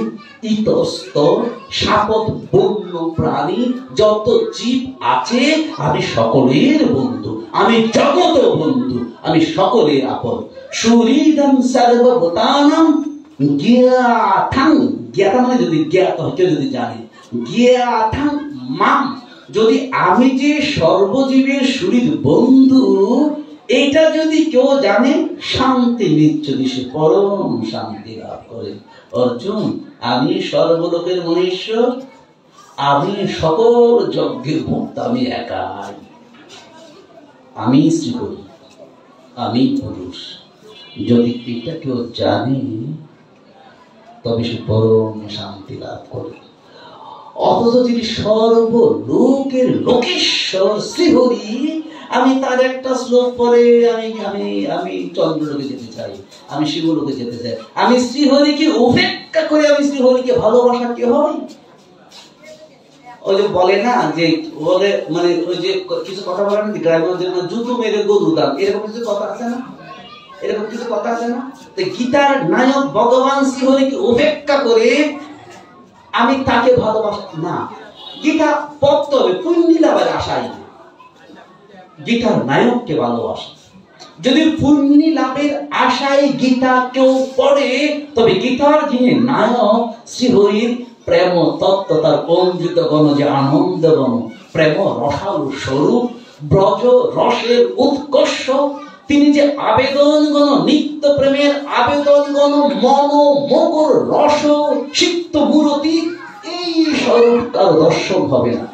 ইতস্তর, সাপত, বন্য প্রাণী, যত জীব আছে আমি সকলের বন্ধু, আমি জগত বন্ধু, আমি সকলের আপন। সুহৃদং সর্বভূতানাং জ্ঞাতাং, জ্ঞাতা মানে যদি জ্ঞাত হয়, কেউ যদি জানে, জ্ঞাতাং মাম, যদি আমি যে সর্বজীবের সুহৃদ বন্ধু এটা যদি কেউ জানে, শান্তি নিশ্চয়ই সে পরম শান্তি লাভ করে। অর্জুন, আমি সর্বলোকের মহেশ্বর, আমি সকল যজ্ঞের ভোক্তা, আমি একাই, আমি শ্রীহরি, আমি পুরুষ। যদি এটা কেউ জানে তবে সে পরম শান্তি লাভ করে। অথচ যিনি সর্বলোকের লোকেশ্বর শ্রীহরি, আমি তার একটা শ্লোক পরে আমি আমি আমি চন্দ্রলোকে যেতে চাই, আমি শিবলোকে যেতে চাই, আমি শ্রীহরিকে উপেক্ষা করে আমি শ্রীহরিকে ভালোবাসা কে হয়? ওই যে বলে না, যে বলে মানে ওই যে কিছু কথা বলে না, গ্রামের জন্য জুতো মেরে গরু দাম, এরকম কিছু কথা আছে না? এরকম কিছু কথা আছে না? তো গীতার নায়ক ভগবান শ্রীহরিকে উপেক্ষা করে আমি তাকে ভালোবাসি না। গীতা পড়তে হবে, পুণ্য লাভের আশায় না, গীতার নায়ককে ভালোবাসে। যদি পুণ্য লাভের আশায় গীতা কেউ পড়ে, তবে গীতার যিনি নায়ক শ্রীহরির প্রেম তত্ত্ব, তার অমৃত গণ যে আনন্দ গণ, প্রেম রসালো স্বরূপ, ব্রজ রসের উৎকর্ষ, তিনি যে আবেদন গণ, নিত্য প্রেমের আবেদন গণ, মন মকর রস সিক্ত মূরতি, এই স্বরূপ তার দর্শন হবে না।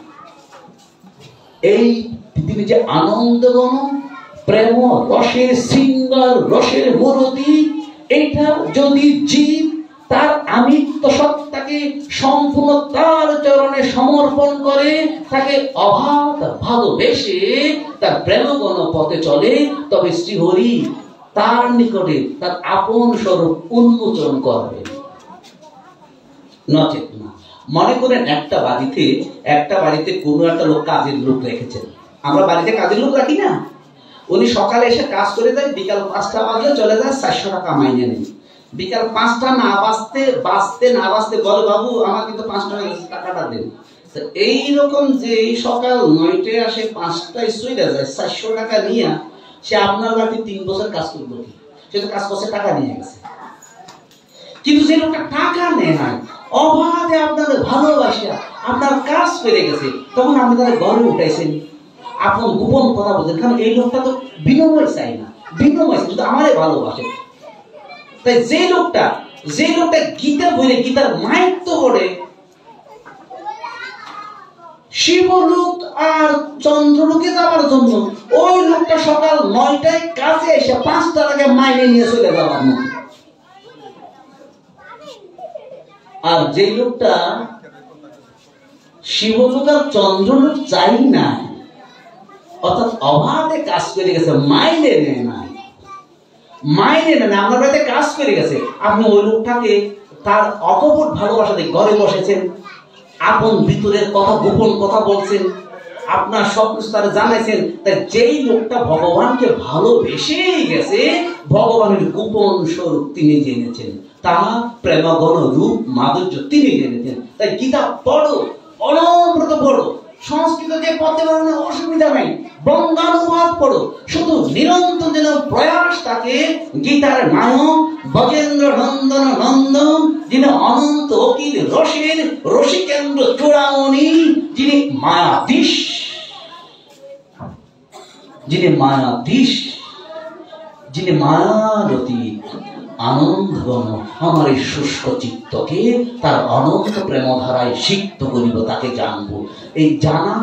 এই পৃথিবী যে আনন্দ গণ, প্রেম রসের শৃঙ্গার রসের মূরতি, এটা যদি জীব তার আমিত্ব সত্তাকে সম্পূর্ণ তার চরণে সমর্পণ করে, তাকে অবাধ ভালোবেসে তার প্রেমগণ পথে চলে, তবে শ্রীহরি তার নিকটে তার আপন স্বরূপ উন্মোচন করবে। নচেত না। মনে করেন একটা বাড়িতে কোনো একটা লোক, কাজের লোক রেখেছেন। আমরা বাড়িতে কাজের লোক রাখি না? উনি সকালে এসে কাজ করে যায়, বিকাল 5টা বাজলে চলে যায়, 400 টাকা মাইনে নেই। বিকাল 5টা না বাজতে বলে, বাবু আমার কিন্তু 5 টাকাটা দেন। এইরকম যে সকাল 9টায় আসে, 5টায় চলে যায়, 400 টাকা নিয়ে সে আপনার বাড়িতে 3 বছর কাজ করবে, সে তো কাজ করছে, টাকা নিয়ে গেছে। কিন্তু যে লোকটা টাকা নেয় না, অবাধে আপনাদের ভালোবাসা আপনার কাজ করে গেছে, তখন আপনি তাদের ঘরে উঠাইছেন, আপন গোপন কথা বলছেন, কারণ এই লোকটা তো বিনিময় চাই না, বিনিময় শুধু আমারে ভালোবাসে। তাই যে লোকটা গীতা বলে, গীতার মায়িত্ব পড়ে, শিবলোক আর চন্দ্রলোকে যাওয়ার জন্য ওই লোকটা সকাল 9টায় কাজে এসে 5টা আগে মাইনে নিয়ে চলে যাওয়ার মতো। আর যে লোকটা শিবলোক আর চন্দ্রলোক চাই না, অর্থাৎ অভাবে কাজ করে গেছে, মাইনে নেয় না, আপনার বাড়িতে কাজ করে গেছে, আপনি ওই লোকটাকে তার অকপট ভালোবাসা দিয়ে ঘরে বসেছেন, আপন ভিতরের কথা, গোপন কথা বলছেন, আপনার সবকিছু তারা জানাইছেন। তাই যেই লোকটা ভগবানকে ভালোবেসেই গেছে, ভগবানের গোপন স্বরূপ তিনি জেনেছেন, তার প্রেমঘন রূপ মাধুর্য তিনি জেনেছেন। তাই গীতা পড়ো, অনবরত পড়ো। সংস্কৃত যে পড়তে পারো না, অসুবিধা নাই, বঙ্গানুবাদ পড়ো। শুধু নিরন্তর যেন প্রয়াস থাকে গীতার নায়ক ব্রজেন্দ্র নন্দন নন্দন, যিনি অনন্ত অখিল রসের রসিকেন্দ্র চূড়ামণি, যিনি মায়াধীশ, যিনি মায়াধীশ, যিনি মায়ারতী আনন্দঘন। আমার এই শুষ্ক চিত্তকে তার অনন্ত প্রেমধারায় সিক্ত করিব, তাকে জানবো। এই জানা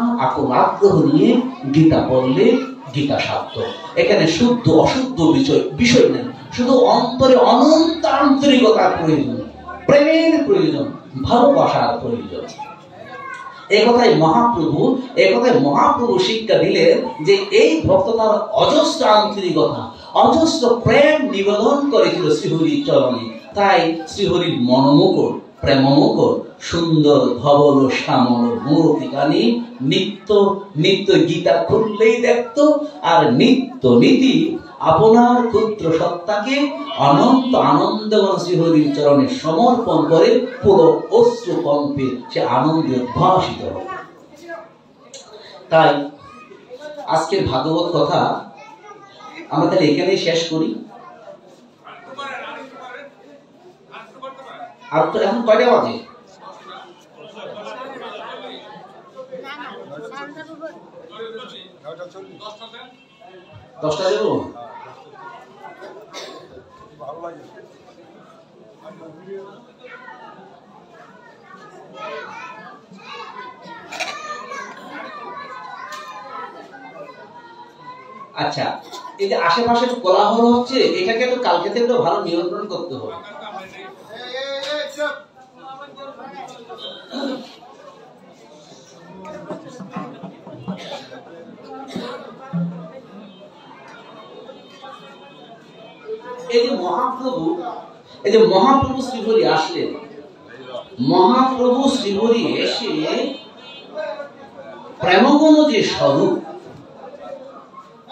আগ্রহ নিয়ে গীতা পড়লে গীতা সাধ্য। এখানে শুদ্ধ অশুদ্ধ বিষয় নেই, শুধু অন্তরে অনন্ত আন্তরিকতার প্রয়োজন, প্রেমের প্রয়োজন, ভালোবাসার প্রয়োজন। একথাই মহাপ্রভু শিক্ষা দিলেন যে এই ভক্ত তার অজস্র আন্তরিকতা, অজস্র প্রেম নিবেদন করেছিল শ্রীহরির চরণে। তাই শ্রীহরির মনোমুকুর, প্রেমমুকুর, সুন্দর ধবল শ্যামল মূর্তিকানি নিত্য নিত্য গীতা খুললেই দেখত, আর নিত্য নীতি আপনার ক্ষুদ্র সত্তাকে অনন্ত আনন্দঘন শ্রীহরির চরণে সমর্পণ করে পুরো অশ্রু কম্পে সে আনন্দে উদ্ভাসিত হবে। তাই আজকের ভাগবত কথা আমরা তাহলে এখানেই শেষ করি। আর তো এখন কয়টা বাজে? 10টা দেবো। আচ্ছা, এই যে আশেপাশে কোলাহল হচ্ছে, এটাকে তো কালকে থেকে ভালো নিয়ন্ত্রণ করতে হবে। এই যে মহাপ্রভু শ্রীহরি আসলেন, মহাপ্রভু শ্রীহরি এসে প্রেমগুণ যে স্বরূপ,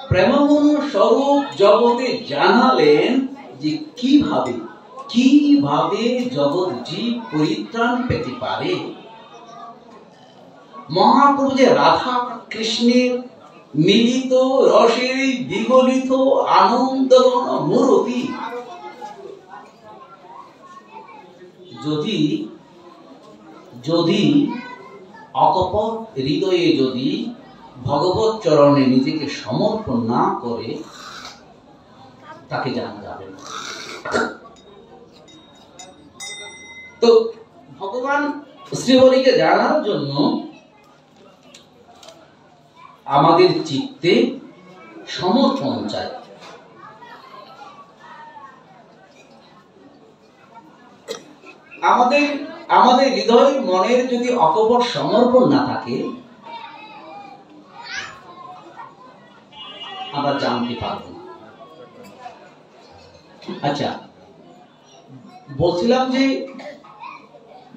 প্রেমগুণ স্বরূপ জগতে জানালেন যে কিভাবে জগৎ জীব পরিত্রাণ পেতে পারে। মহাপ্রভু যে রাধা কৃষ্ণের মিলিত রসের বিগলিত আনন্দঘন মূর্তি, যদি অকপট হৃদয়ে যদি ভগবত চরণে নিজেকে সমর্পণ না করে, তাকে জানা যাবে না। তো ভগবান শ্রীহরিকে জানার জন্য আমাদের চিত্তে সমর্পণ চাই। আমাদের হৃদয় মনের যদি অকপট সমর্পণ না থাকে, আমরা জানতে পারব না। আচ্ছা, বলছিলাম যে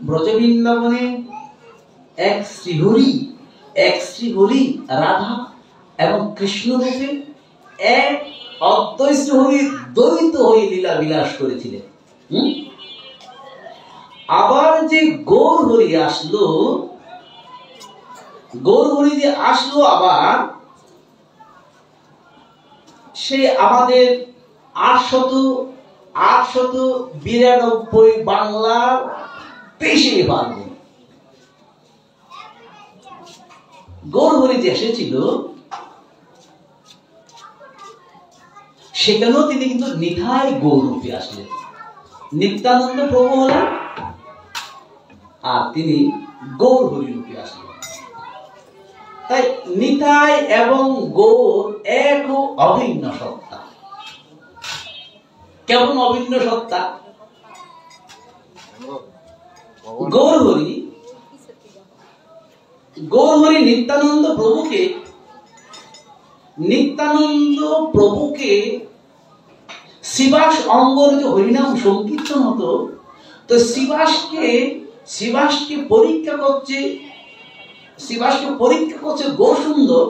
ব্রজবৃন্দাবনে এক শ্রীহরি রাধা এবং কৃষ্ণ রূপে এক অদ্বৈত শ্রীহরি দ্বৈত হয়ে লীলা বিলাস করেছিলেন। আবার যে গৌর হরি যে আসলো আবার সে আমাদের 892 বাংলার পেশে পারবে। গৌর হরি যে এসেছিল সেখানেও তিনি কিন্তু নিতাই গৌর রূপে আসলেন। নিত্যানন্দ প্রভু হলেন আর তিনি গৌর হরি রূপে আসলেন। তাই নিতাই এবং গৌর এক অভিন্ন সত্তা। কেমন অভিন্ন সত্তা? গৌর হরি নিত্যানন্দ প্রভুকে শিবাস অঙ্গর যে হরিনাম সংকীর্তন হতো, তো শিবাসকে পরীক্ষা করছে শিবাসকে পরীক্ষা করছে গো সুন্দর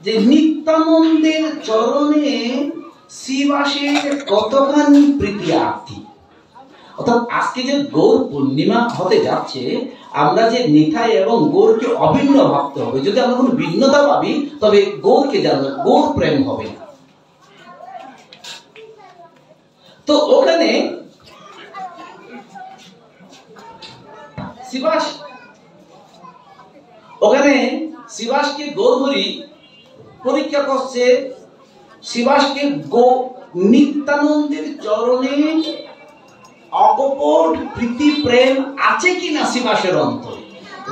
যে নিত্যানন্দের চরণে শিবাসের কতখানি প্রীতি আর্থী। অর্থাৎ আজকে যে গৌর পূর্ণিমা হতে যাচ্ছে, আমরা যে নিতাই এবং গৌরকে অভিন্ন ভাবতে হবে। যদি আমরা কোনো ভিন্নতা ভাবি তবে গৌরকে জানবো, গৌর প্রেম হবে না। তো ওখানে শিবাসকে গৌরহরি পরীক্ষা করছে, শিবাসকে নিত্যানন্দের চরণে অকপট প্রীতি প্রেম আছে কিনা শিবাসের অন্তরে।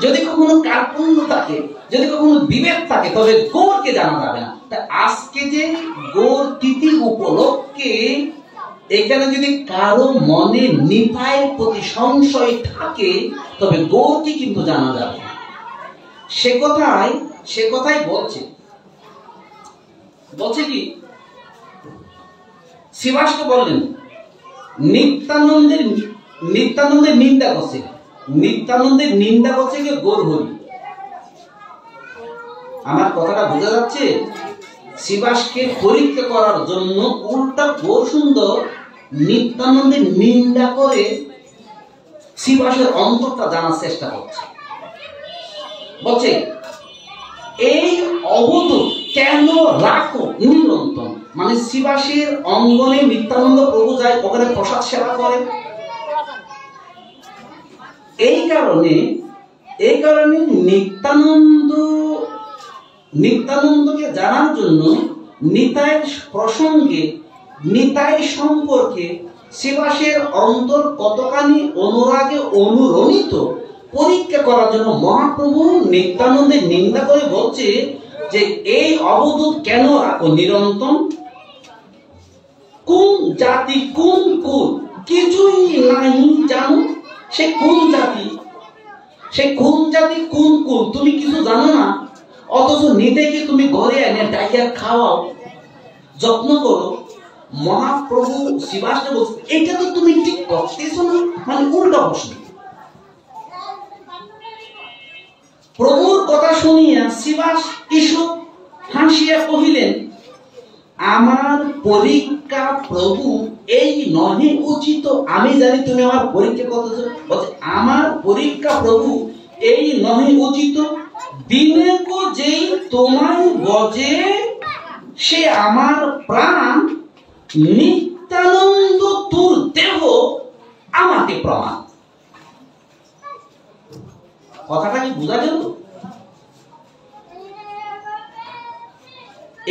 যদি কখনো কার্পণ্য থাকে, যদি কখনো বিভেদ থাকে, তবে গৌরকে জানা যাবে না। তাই আজকে যে গৌর তিথি উপলক্ষে এখানে যদি কারো মনে নিতাইয়ের প্রতি সংশয় থাকে, তবে গৌরকে কিন্তু জানা যাবে না। সে কথাই বলছে কি শিবাসকে বললেন নিত্যানন্দের নিন্দা করছে, নিত্যানন্দের নিন্দা করছে কি গৌরহরি। আমার কথাটা বোঝা যাচ্ছে? শিবাসকে পরীক্ষা করার জন্য উল্টা গৌর সুন্দর নিত্যানন্দের নিন্দা করে শিবাসের অন্তরটা জানার চেষ্টা করছে। বলছে এই অবধূত কেন রাখো নিরন্তর, মানে শিবাসের অঙ্গনে নিত্যানন্দ প্রভু যায়, ওখানে প্রসাদ সেবা করে। এই কারণে নিত্যানন্দকে জানার জন্য নিতাই প্রসঙ্গে, নিতাই সম্পর্কে শিবাসের অন্তর কতখানি অনুরাগে অনুরণিত পরীক্ষা করার জন্য মহাপ্রভু নিত্যানন্দের নিন্দা করে বলছে যে এই অবধূত কেন রাখো নিরন্তর। কোন জাতি, কোন কুল কিছুই নাই জানো। সে কোন জাতি, কোন কুল তুমি কিছু জানো না, অথচ নিতাইকে তুমি ঘরে এনে ডাইয়া খাওয়াও, যত্ন করো। মহাপ্রভু শিবাসকে বলছে এটা তো তুমি ঠিক করতেছো না, মানে উল্টা প্রশ্ন। প্রভুর কথা শুনিয়া শিবাস ঈষৎ হাসিয়া কহিলেন, আমার পরীক্ষা প্রভু এই নহে উচিত। আমি জানি তুমি আমার পরীক্ষা করতেছ। বলছে আমার পরীক্ষা প্রভু এই নহে উচিত। দিনে কো যেই তোমায় বজে সে আমার প্রাণ, নিত্যানন্দ তোর দেহ আমাকে প্রমাণ। কথাটা কি বোঝা গেল?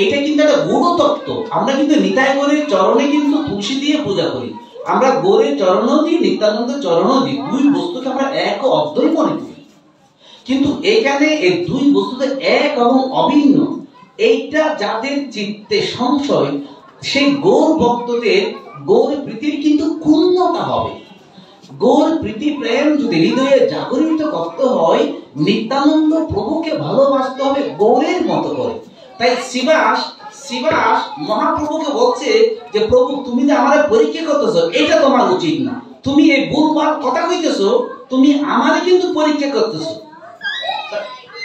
এটা কিন্তু একটা গৌর তত্ত্ব। আমরা কিন্তু নিতাই গৌরের চরণে কিন্তু তুলসী দিয়ে পূজা করি, আমরা গৌরের চরণও দিই, নিত্যানন্দের চরণও দিই। দুই বস্তুকে আমরা এক অদ্বয় মনে করি, কিন্তু এখানে এই দুই বস্তুতে এক এবং অভিন্ন। এইটা যাদের চিত্তে সংশয়, সেই গৌর ভক্তদের গৌর প্রীতির কিন্তু ক্ষুণ্ণতা হবে। গৌর প্রীতি প্রেম যদি হৃদয়ে জাগরিত করতে হয়, নিত্যানন্দ প্রভুকে ভালোবাসতে হবে গৌরের মতো করে। তাই শিবাস মহাপ্রভুকে বলছে যে প্রভু তুমি যে আমার পরীক্ষা করতেছো, এটা তোমার উচিত না। তুমি এই ভুলভাল কথা কইতেছো, তুমি আমারে কিন্তু পরীক্ষা করতেছো।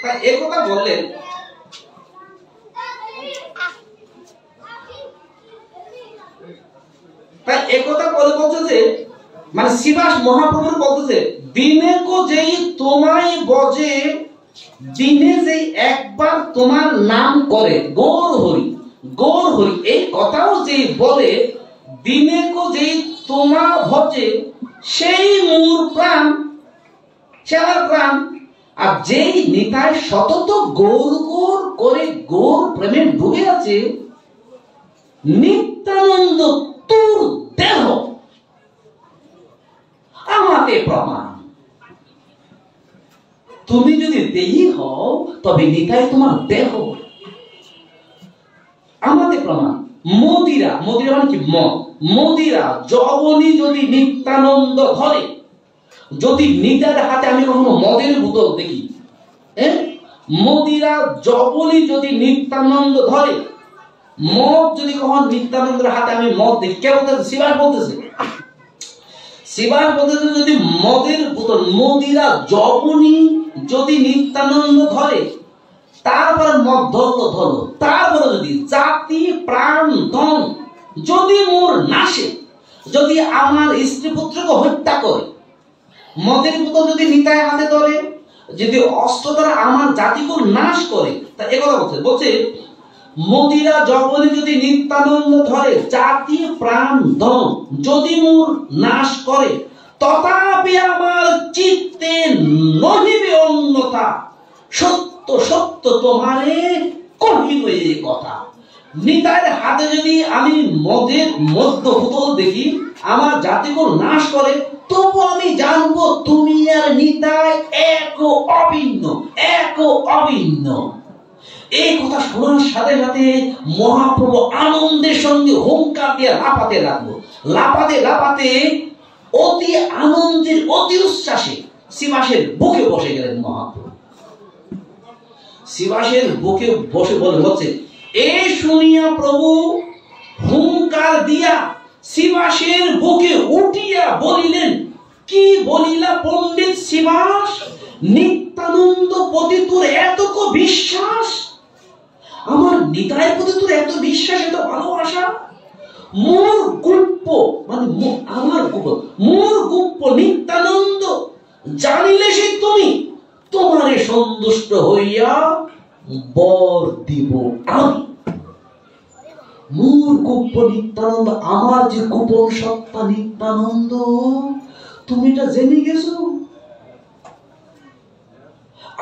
তাই এই কথা বললেন। তাই এই কথা বলছে যে মানে শিবাস মহাপ্রভুর বলতেছে দিনে কো যেই তোমায় বজে, দিনে যেই একবার তোমার নাম করে গৌর হরি, এই কথাও যেই বলে, দিনে কো যেই তোমার ভজে সেই মোর প্রাণ, সে আমার প্রাণ। আর যেই নিতাই সতত গৌর করে গৌর প্রেমে ডুবে আছে, নিত্যানন্দ তোর দেহ আমাকে প্রমাণ। তুমি যদি দেহি হও তবে নিতাই তোমার দেহ আমাদের প্রমাণ। মদিরা মানে কি? মদিরা যবনী যদি নিত্যানন্দ ধরে, যদি নিতার হাতে আমি কখনো মদের বোতল দেখি, মদিরা যবনী যদি নিত্যানন্দ ধরে, মদ যদি কখনো নিত্যানন্দের হাতে আমি মদ দেখি, কে বলতেছে? শিবাস বলতেছে। শিবার পদ্ধতি যদি মদের বোতল মদিরা জবনী যদি নিত্যানন্দ ধরে, তারপরে মদ ধরলো, তারপরে যদি জাতি প্রাণ ধন যদি মোর নাশে, যদি আমার স্ত্রী পুত্রকে হত্যা করে, মদের বোতল যদি নিতাই হাতে ধরে, যদি অস্ত্র দ্বারা আমার জাতিকে নাশ করে, তা একথা বলছে মদিরা জবনী যদি নিত্যানন্দ ধরে, জাতি প্রাণ ধন যদি মোর নাশ করে, তথাপি আমার চিত্তে নহিবে অন্যথা, সত্য সত্য তোমারে কহিব এই কথা। নিতাইয়ের হাতে যদি আমি মদের মধ্য বোতল দেখি, আমার জাতিকে নাশ করে, তবু আমি জানবো তুমি আর নিতাই এক অভিন্ন, এক অভিন্ন। এই কথা শোনার সাথে সাথে মহাপ্রভু আনন্দের সঙ্গে হুঙ্কার দিয়ে লাফাতে লাগলো। লাফাতে লাফাতে অতি আনন্দের অতি উচ্ছ্বাসে শিবাসের বুকে বসে গেলেন মহাপ্রভু। শিবাসের বুকে বসে বলছে, এ শুনিয়া প্রভু হুঙ্কার দিয়া শিবাসের বুকে উঠিয়া বলিলেন, কি বলিলা পণ্ডিত শিবাস, নিত্যানন্দ প্রতি তোর এত বিশ্বাস, আমার নিতাইয়ের প্রতি তোর এত বিশ্বাস, এত ভালোবাসা, মোর গুপ্ত মানে আমার মোর গুপ্ত নিত্যানন্দ জানিলে সে তুমি, তোমারে সন্তুষ্ট হইয়া বর দিব আমি। মোর গুপ্ত নিত্যানন্দ, আমার যে গোপন সত্তা নিত্যানন্দ, তুমি এটা জেনে গেছো,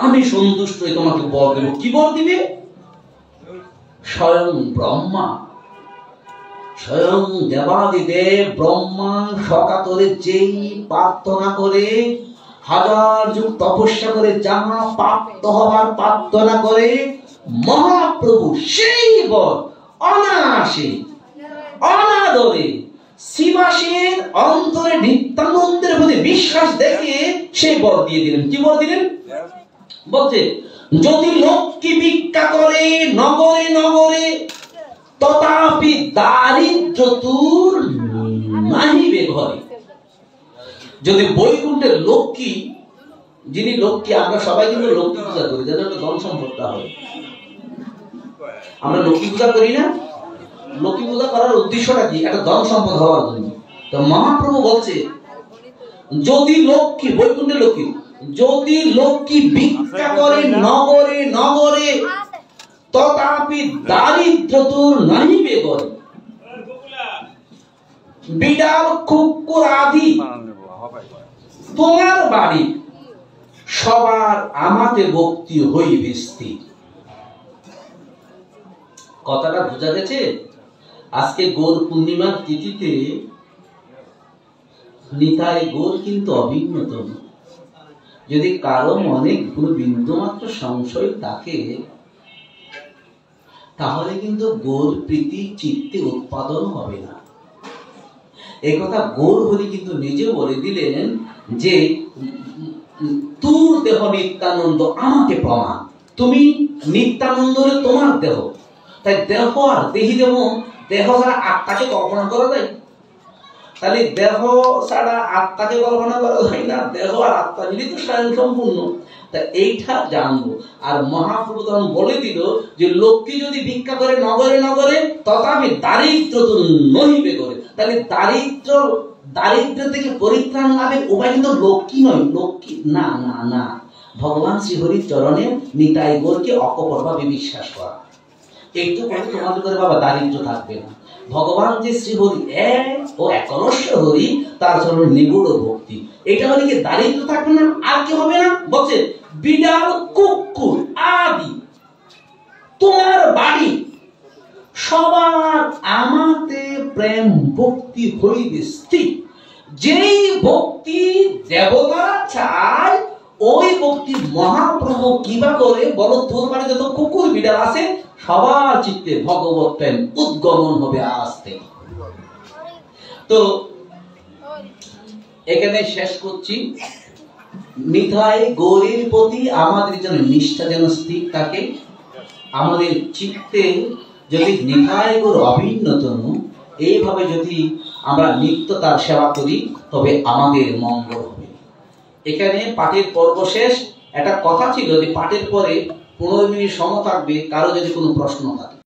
আমি সন্তুষ্ট হয়ে তোমাকে বর দেব। কি বর দিবে? স্বয়ং ব্রহ্মা, স্বয়ং দেবাদিদেব ব্রহ্মা সকাতরে যেই প্রার্থনা করে, হাজার যুগ তপস্যা করে যাহা প্রাপ্ত হবার প্রার্থনা করে, মহাপ্রভু সেই বর অনায়াসে অনাদরে শিবাসের অন্তরে নিত্যানন্দের প্রতি বিশ্বাস দেখে সেই বর দিয়ে দিলেন। কি বর দিলেন? বলছে, যদি লক্ষ্মী ভিক্ষা করে নগরে নগরে, তথাপি দারিদ্র দূর নাহিবে ঘরে। যদি বৈকুণ্ঠের লক্ষ্মী, যিনি লক্ষ্মী, আমরা সবাই কিন্তু লক্ষ্মী পূজা করি, যেন একটা ধন সম্পদটা হয়। আমরা লক্ষ্মী পূজা করি না? লক্ষ্মী পূজা করার উদ্দেশ্যটা কি? একটা ধন সম্পদ হওয়ার জন্য। তো মহাপ্রভু বলছে, যদি লক্ষ্মী, বৈকুণ্ঠের লক্ষ্মী, যদি লক্ষ্মী ভিক্ষা করে নগরে নগরে, তথাপি দারিদ্র দূর নাহিবে ঘরে। বিড়াল কুকুর আদি তোমার বাড়ি, সবার আমাতে ভক্তি হইবে স্থির। কথাটা বোঝা গেছে? আজকে গৌর পূর্ণিমার তিথিতে নিতাই গৌর কিন্তু অভিন্নতম। যদি কারো মনে কোনো বিন্দু মাত্র সংশয় থাকে, তাহলে কিন্তু গৌর প্রীতি চিত্তে উৎপাদন হবে না। এই কথা গৌর হরি কিন্তু নিজে বলে দিলেন যে, তোর দেহ নিত্যানন্দ আমাকে প্রমাণ, তুমি নিত্যানন্দ তোমার দেহ। তাই দেহ আর দেহি দেহ, দেহ ছাড়া আত্মাকে কল্পনা করা যায়? তাহলে দেহ ছাড়া আত্মাকে কল্পনা করা যায় না, দেহ আর আত্মা মিলিত স্বয়ং সম্পূর্ণ। তা এইটা জানবো। আর মহাপ্রভু তখন বলে দিল যে, লক্ষ্মী যদি ভিক্ষা করে নগরে নগরে, তথাপি দারিদ্র তো নহিবে করে। তাহলে দারিদ্র থেকে পরিত্রাণ লাভের উপায় কিন্তু লক্ষ্মী নয়, লক্ষ্মী না না না, ভগবান শ্রীহরির চরণে নিতাই গৌরকে অকপটভাবে বিশ্বাস করা। একটু পরে তোমাদের করে বাবা দারিদ্র থাকবে না। ভগবান যে শ্রীহরি এক ও একলস্য হরি, তার চরণে নিগুড় ভক্তি, এটা হলে কি দারিদ্র থাকবে না? আর কি হবে না? বলছে, বিড়াল কুকুর আদি তোমার বাড়ি, সবার আমাতে প্রেম ভক্তি হইবে স্থির। যেই ভক্তি দেবতা চায়, ওই ভক্তি মহাপ্রভু কিবা করে বলো, তোর বাড়ি যত কুকুর বিড়াল আছে, সবার চিত্তে ভগবত প্রেম উদ্গমন হবে আজ থেকে। তো এখানে শেষ করছি। নিতাই গৌরীর প্রতি আমাদের যেন নিষ্ঠা যেন স্থির থাকে, আমাদের চিত্তে যদি নিতাই গৌর অভিন্নতম এইভাবে যদি আমরা নিত্য তার সেবা করি, তবে আমাদের মঙ্গল হবে। এখানে পাঠের পর্ব শেষ। একটা কথা ছিল যে পাঠের পরে 15 মিনিট সময় থাকবে, কারো যদি কোনো প্রশ্ন থাকে।